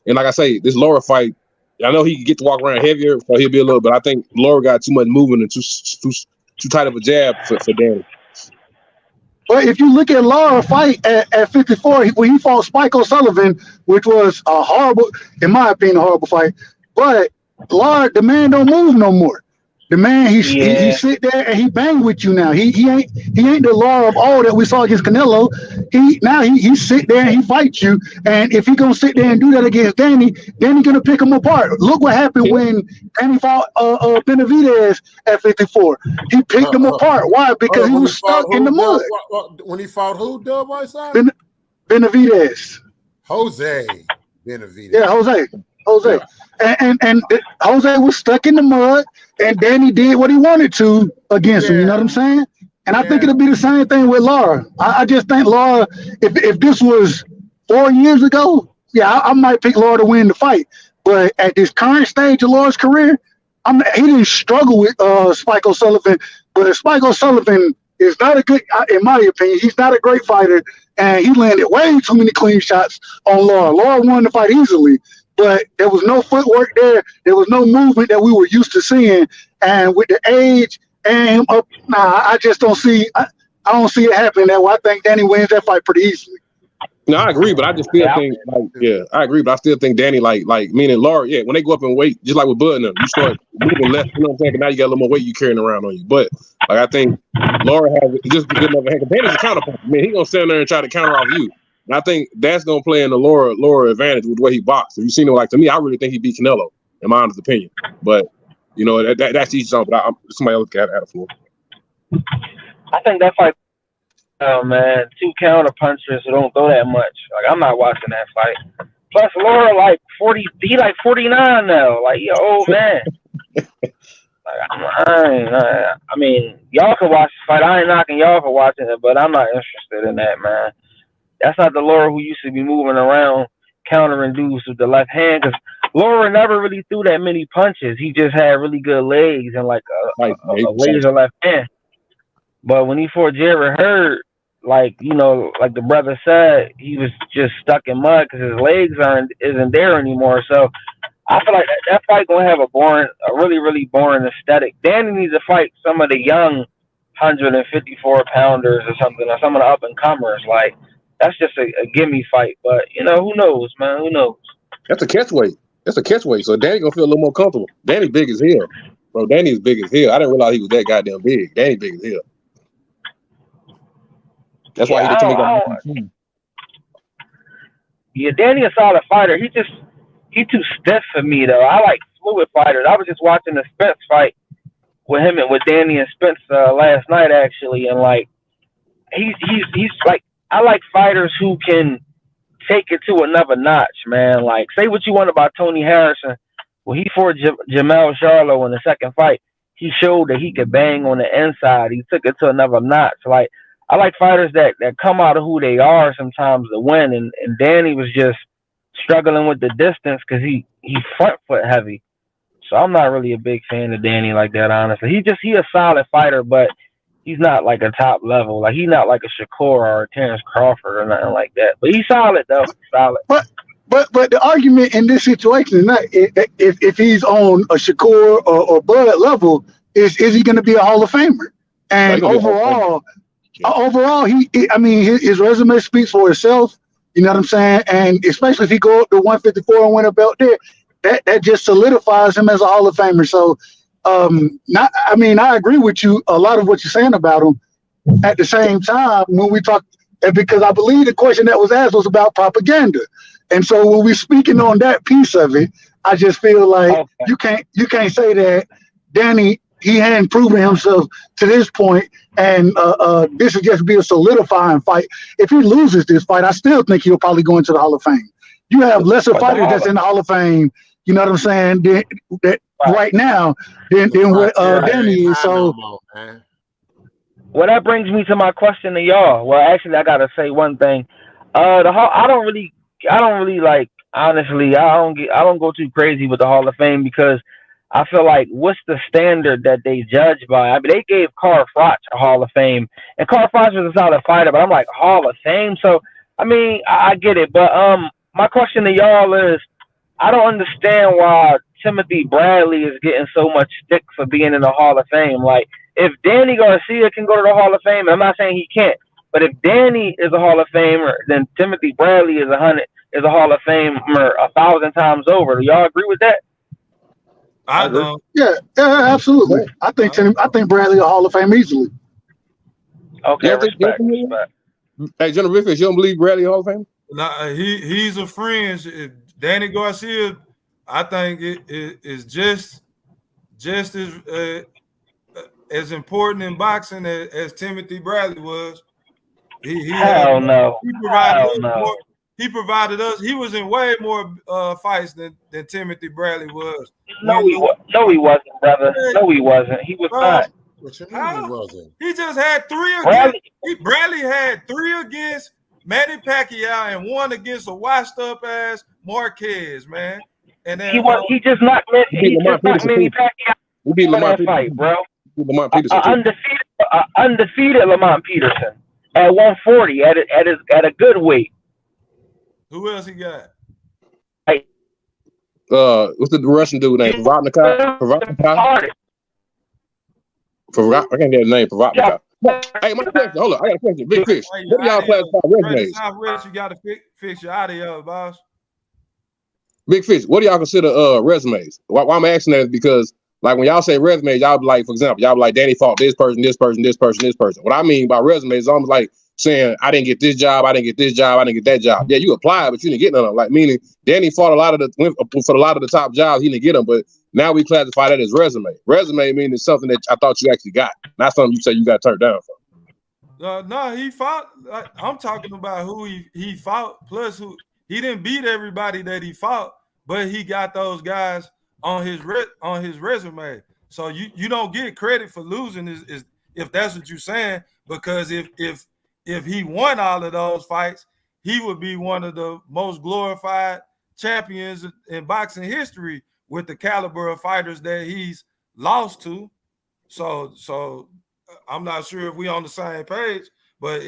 [SPEAKER 8] And like I say, this Lara fight, I know he can get to walk around heavier, so he'll be a little. But I think Lara got too much movement and too tight of a jab for Danny.
[SPEAKER 10] But if you look at Lara fight at 54, when he fought Spike O'Sullivan, which was a horrible, in my opinion, a horrible fight. But Lara, the man don't move no more. The man he sit there and he bang with you now. He ain't the Lara of all that we saw against Canelo. He sit there and he fights you. And if he gonna sit there and do that against Danny gonna pick him apart. Look what happened when Danny fought Benavidez at 54. He picked him apart. Why? Because he was stuck in the mud.
[SPEAKER 5] When he fought who, Dub Whiteside?
[SPEAKER 10] Benavidez.
[SPEAKER 5] Jose Benavidez.
[SPEAKER 10] Yeah, Jose. Yeah. And Jose was stuck in the mud, and Danny did what he wanted to against him. You know what I'm saying? And I think it'll be the same thing with Lara. I just think Lara, if this was 4 years ago, I might pick Lara to win the fight. But at this current stage of Lara's career, he didn't struggle with Spike O'Sullivan. But Spike O'Sullivan is not a good, in my opinion, he's not a great fighter, and he landed way too many clean shots on Lara. Lara won the fight easily. But there was no footwork there. There was no movement that we were used to seeing. And with the age and him up, I just don't see. I don't see it happening that way. I think Danny wins that fight pretty easily.
[SPEAKER 8] No, I agree, but I just still think I agree, but I still think Danny like meaning Lara. Yeah, when they go up in weight, just like with Bud and them, you start moving less. You know what I'm saying? But now you got a little more weight you carrying around on you. But like I think Lara has just good enough hand. Danny's a counterpuncher. I mean, he gonna stand there and try to counter off you. And I think that's gonna play in the Lara advantage with the way he boxed. If you seen him, like to me, I really think he beat Canelo, in my honest opinion. But you know that's each zone. But somebody else got the floor.
[SPEAKER 11] I think that fight, man, 2 counter punchers who don't throw that much. Like I'm not watching that fight. Plus Lara like 40, he like 49 now. Like you old man. I mean, y'all can watch the fight. I ain't knocking y'all for watching it, but I'm not interested in that, man. That's not the Lara who used to be moving around countering dudes with the left hand. Because Lara never really threw that many punches. He just had really good legs and like a laser left hand. But when he fought Jared Hurd, like like the brother said, he was just stuck in mud because his legs isn't there anymore. So I feel like that fight gonna have a really really boring aesthetic. Danny needs to fight some of the young 154 pounders or something, or some of the up and comers. Like that's just a gimme fight. But who knows, man? Who knows?
[SPEAKER 8] That's a catch weight. So Danny gonna feel a little more comfortable. Danny big as hell, bro. Danny's big as hell. I didn't realize he was that goddamn big. Danny big as hell. That's why he did too many.
[SPEAKER 11] Yeah, Danny a solid fighter. He too stiff for me though. I like fluid fighters. I was just watching the Spence fight with him and with Danny and Spence last night actually, and like he's like I like fighters who can take it to another notch, man. Like say what you want about Tony Harrison. When he fought Jamel Charlo in the second fight, he showed that he could bang on the inside. He took it to another notch. Like I like fighters that come out of who they are sometimes to win. And Danny was just struggling with the distance because he front foot heavy. So I'm not really a big fan of Danny like that, honestly. He a solid fighter, but he's not like a top level. Like he's not like a Shakur or a Terence Crawford or nothing like that. But he's solid though. Solid.
[SPEAKER 10] But the argument in this situation is not if he's on a Shakur or Bud level, is he going to be a Hall of Famer? And overall, his resume speaks for itself. You know what I'm saying? And especially if he go up to 154 and win a belt there, that just solidifies him as a Hall of Famer. So, I agree with you a lot of what you're saying about him. At the same time, when we talk, because I believe the question that was asked was about propaganda, and so when we're speaking on that piece of it, I just feel like you can't say that Danny, he hadn't proven himself to this point, and this is just be a solidifying fight. If he loses this fight, I still think he'll probably go into the Hall of Fame. You have lesser fighters that's in the Hall of Fame, you know what I'm saying, that right now than what Danny is. So.
[SPEAKER 11] Well, that brings me to my question to y'all. Well, actually, I gotta say one thing. I don't really like. Honestly, I don't go too crazy with the Hall of Fame because I feel like what's the standard that they judge by? I mean, they gave Carl Froch a Hall of Fame, and Carl Froch was a solid fighter, but I'm like Hall of Fame. So I mean, I get it, but my question to y'all is, I don't understand why Timothy Bradley is getting so much stick for being in the Hall of Fame. Like, if Danny Garcia can go to the Hall of Fame, and I'm not saying he can't, but if Danny is a Hall of Famer, then Timothy Bradley is a Hall of Famer 1,000 times over. Do y'all agree with that?
[SPEAKER 4] I don't.
[SPEAKER 10] Yeah, absolutely. I think Bradley a Hall of Fame easily.
[SPEAKER 11] Okay, respect.
[SPEAKER 8] Hey, General Bigfish, you don't believe Bradley Hall of Fame?
[SPEAKER 4] Nah, he's a fringe. Danny Garcia, I think it is just as important in boxing as Timothy Bradley was.
[SPEAKER 11] Hell no.
[SPEAKER 4] He provided us. He was in way more fights than Timothy Bradley was.
[SPEAKER 11] No, he wasn't, brother. No, he wasn't. He was not.
[SPEAKER 5] What you mean he wasn't?
[SPEAKER 4] He just had 3 against. Bradley had 3 against Manny Pacquiao and 1 against a washed up ass Marquez, man. And then
[SPEAKER 11] he just knocked Manny Pacquiao.
[SPEAKER 8] We beat Lamont
[SPEAKER 11] that fight, bro.
[SPEAKER 8] Lamont Peterson.
[SPEAKER 11] Undefeated Lamont Peterson at 140 at a good weight.
[SPEAKER 4] Who else he got?
[SPEAKER 8] What's the Russian dude name? Provatnikai? I can't get his name. Provatnikai. Hey, my question. Hold on, I got a question. Big Fish. What do y'all classify resumes?
[SPEAKER 4] You got to fix your audio, boss.
[SPEAKER 8] Big Fish. What do y'all consider resumes? Why I'm asking that is because, like, when y'all say resumes, y'all be like, for example, y'all be like, Danny fought this person, this person, this person, this person. What I mean by resumes is almost like saying, I didn't get this job, I didn't get this job, I didn't get that job. Yeah, you applied, but you didn't get none of them. Like, meaning Danny fought for a lot of the top jobs, he didn't get them, but now we classify that as resume. Resume meaning it's something that I thought you actually got, not something you say you got turned down for.
[SPEAKER 4] No, he fought. I'm talking about who he fought, plus who he didn't beat everybody that he fought, but he got those guys on his resume. So you don't get credit for losing is if that's what you're saying, because if he won all of those fights, he would be one of the most glorified champions in boxing history with the caliber of fighters that he's lost to. So I'm not sure if we on the same page, but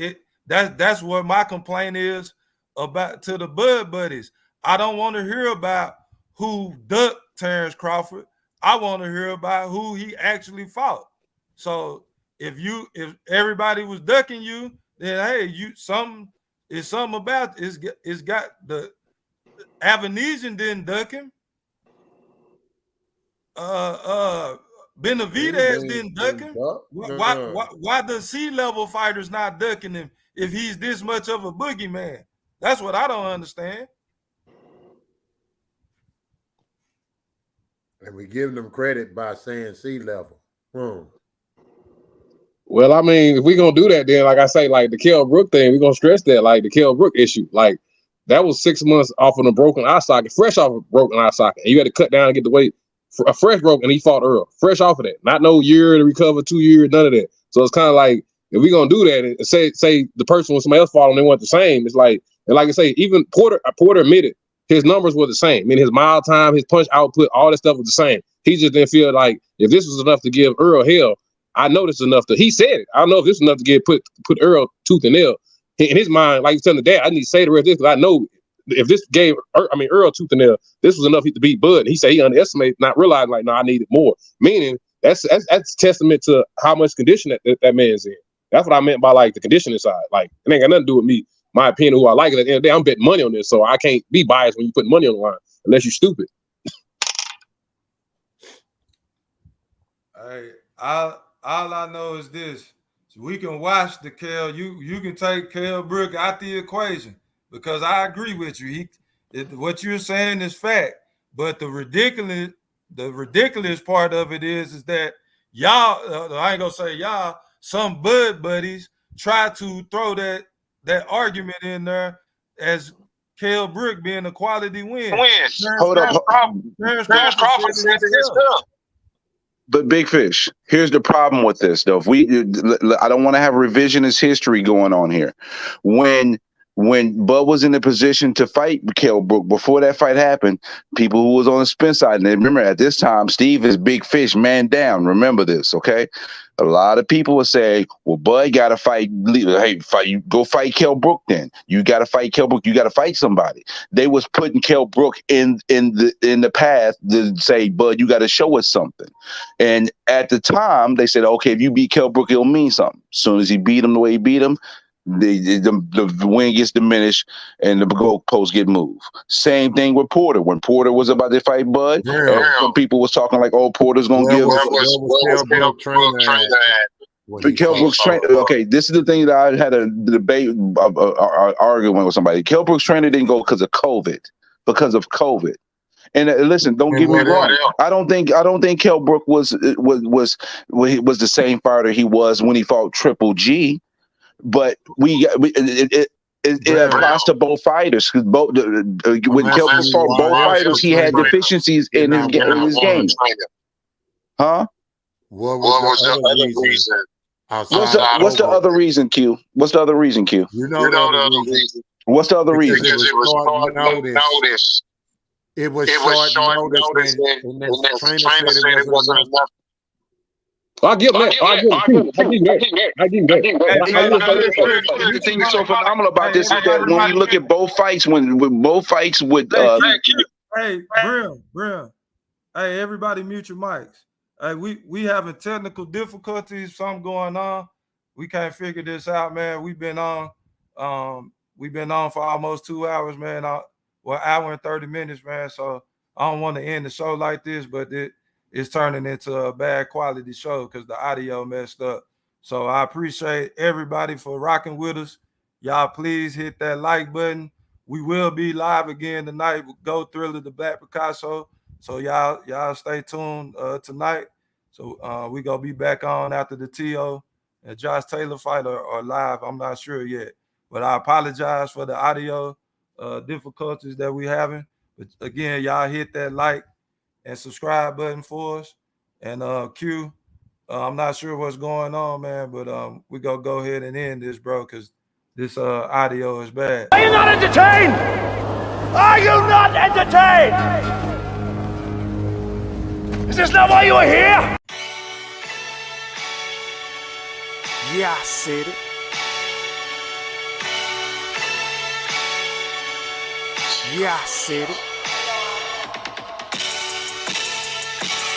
[SPEAKER 4] that's what my complaint is about to the Bud Buddies. I don't want to hear about who ducked Terence Crawford. I want to hear about who he actually fought. So if everybody was ducking you, then hey, something about it's got the Avanesian didn't duck him. Benavidez didn't duck him. Why the C-level fighters not ducking him if he's this much of a boogeyman? That's what I don't understand.
[SPEAKER 5] And we give them credit by saying C-level.
[SPEAKER 8] Well, I mean, if we're going to do that, then like I say, like the Kell Brook thing, we're going to stress that, like the Kell Brook issue. Like that was 6 months off of a broken eye socket, fresh off of a broken eye socket. And you had to cut down and get the weight. A fresh broke, and he fought Errol. Fresh off of that. Not no year to recover, 2 years, none of that. So it's kind of like, if we're going to do that, and say the person when somebody else fought and they weren't the same, it's like, and like I say, even Porter admitted his numbers were the same. I mean, his mile time, his punch output, all that stuff was the same. He just didn't feel like if this was enough to give Errol hell, I know this is enough to, he said it. I don't know if this is enough to put Errol tooth and nail. In his mind, like he's telling the dad, I need to say the rest of this because I know if this gave, Errol tooth and nail, this was enough to beat Bud. And he said he underestimated, not realizing like, no, I needed more. Meaning that's testament to how much condition that man's in. That's what I meant by like the conditioning side. Like it ain't got nothing to do with me. my opinion who I like. At the end of the day, I'm betting money on this, so I can't be biased when you put money on the line unless you're stupid.
[SPEAKER 4] Hey, all I know is this. So we can watch the Kel. You can take Kell Brook out the equation because I agree with you. What you're saying is fact. But the ridiculous part of it is that y'all, I ain't gonna say y'all, some Bud buddies try to throw that argument in there as Kell Brook being a quality win.
[SPEAKER 7] Hold up.
[SPEAKER 4] Terence Crawford said it himself.
[SPEAKER 7] But Big Fish, here's the problem with this, though. I don't want to have revisionist history going on here. When Bud was in a position to fight Kell Brook, before that fight happened, people who was on the Spence side, and remember at this time, Steve is Big Fish, man down. Remember this, okay? A lot of people would say, well, Bud got to fight. Hey, go fight Kell Brook then. You got to fight Kell Brook. You got to fight somebody. They was putting Kell Brook in the path to say, Bud, you got to show us something. And at the time, they said, okay, if you beat Kell Brook, it'll mean something. As soon as he beat him the way he beat him, the win gets diminished and the goalposts get moved. Same thing with Porter. When Porter was about to fight Bud, some people was talking like, "Oh, Porter's gonna give." Kell Brook's trainer. Okay, this is the thing that I had a debate, arguing with somebody. Kell Brook's trainer didn't go because of COVID. And listen, don't get me wrong. I don't think Kell Brook was the same fighter he was when he fought Triple G. But it applies to both fighters because when Kell Brook fought both fighters, he had deficiencies in his game. Huh?
[SPEAKER 5] What was the other reason?
[SPEAKER 7] What's the other reason, Q? What's the other reason, Q?
[SPEAKER 5] You know the other reason.
[SPEAKER 7] What's the other reason?
[SPEAKER 5] Because it was short notice. It was short notice, and the trainer said it wasn't enough.
[SPEAKER 8] I give that.
[SPEAKER 7] The thing that's so phenomenal about this is that when you look at both fights, when both fights with
[SPEAKER 4] hey, Brim, hey, everybody mute your mics. Hey, we having technical difficulties, something going on. We can't figure this out, man. We've been on for almost 2 hours, man. Well, hour and 30 minutes, man. So I don't want to end the show like this, but it's turning into a bad quality show because the audio messed up. So I appreciate everybody for rocking with us. Y'all please hit that like button. We will be live again tonight with Go Thriller, the Black Picasso. So y'all stay tuned tonight. So we gonna be back on after the T.O. and Josh Taylor fight or live. I'm not sure yet, but I apologize for the audio difficulties that we having. But again, y'all hit that like and subscribe button for us. And Q, I'm not sure what's going on, man, but we gonna go ahead and end this, bro, because this audio is bad.
[SPEAKER 1] Are you not entertained? Are you not entertained? Is this not why you are here?
[SPEAKER 12] Yeah, I said it. Yeah, I said it.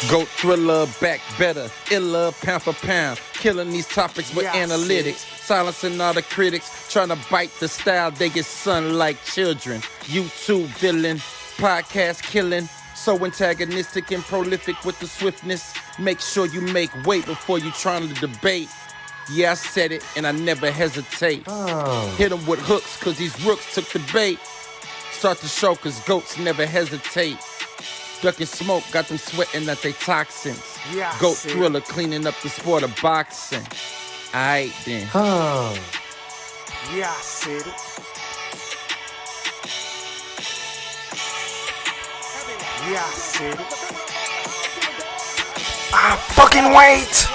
[SPEAKER 3] Goat Thriller, back better, iller, pound for pound, killing these topics with analytics, silencing all the critics, trying to bite the style, they get sun like children. YouTube villain, podcast killing, so antagonistic and prolific with the swiftness. Make sure you make weight before you trying to debate. Yeah, I said it, and I never hesitate. Hit them with hooks, cause these rooks took the bait. Start the show, cause goats never hesitate. Ducking smoke, got them sweating at they toxins.
[SPEAKER 12] Yeah,
[SPEAKER 3] Goat Thriller, cleaning up the sport of boxing. Aight then.
[SPEAKER 12] Yeah, I said it. Yeah, I said it. I fucking wait.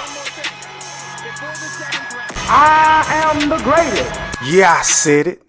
[SPEAKER 12] I am the greatest. Yeah, I said it.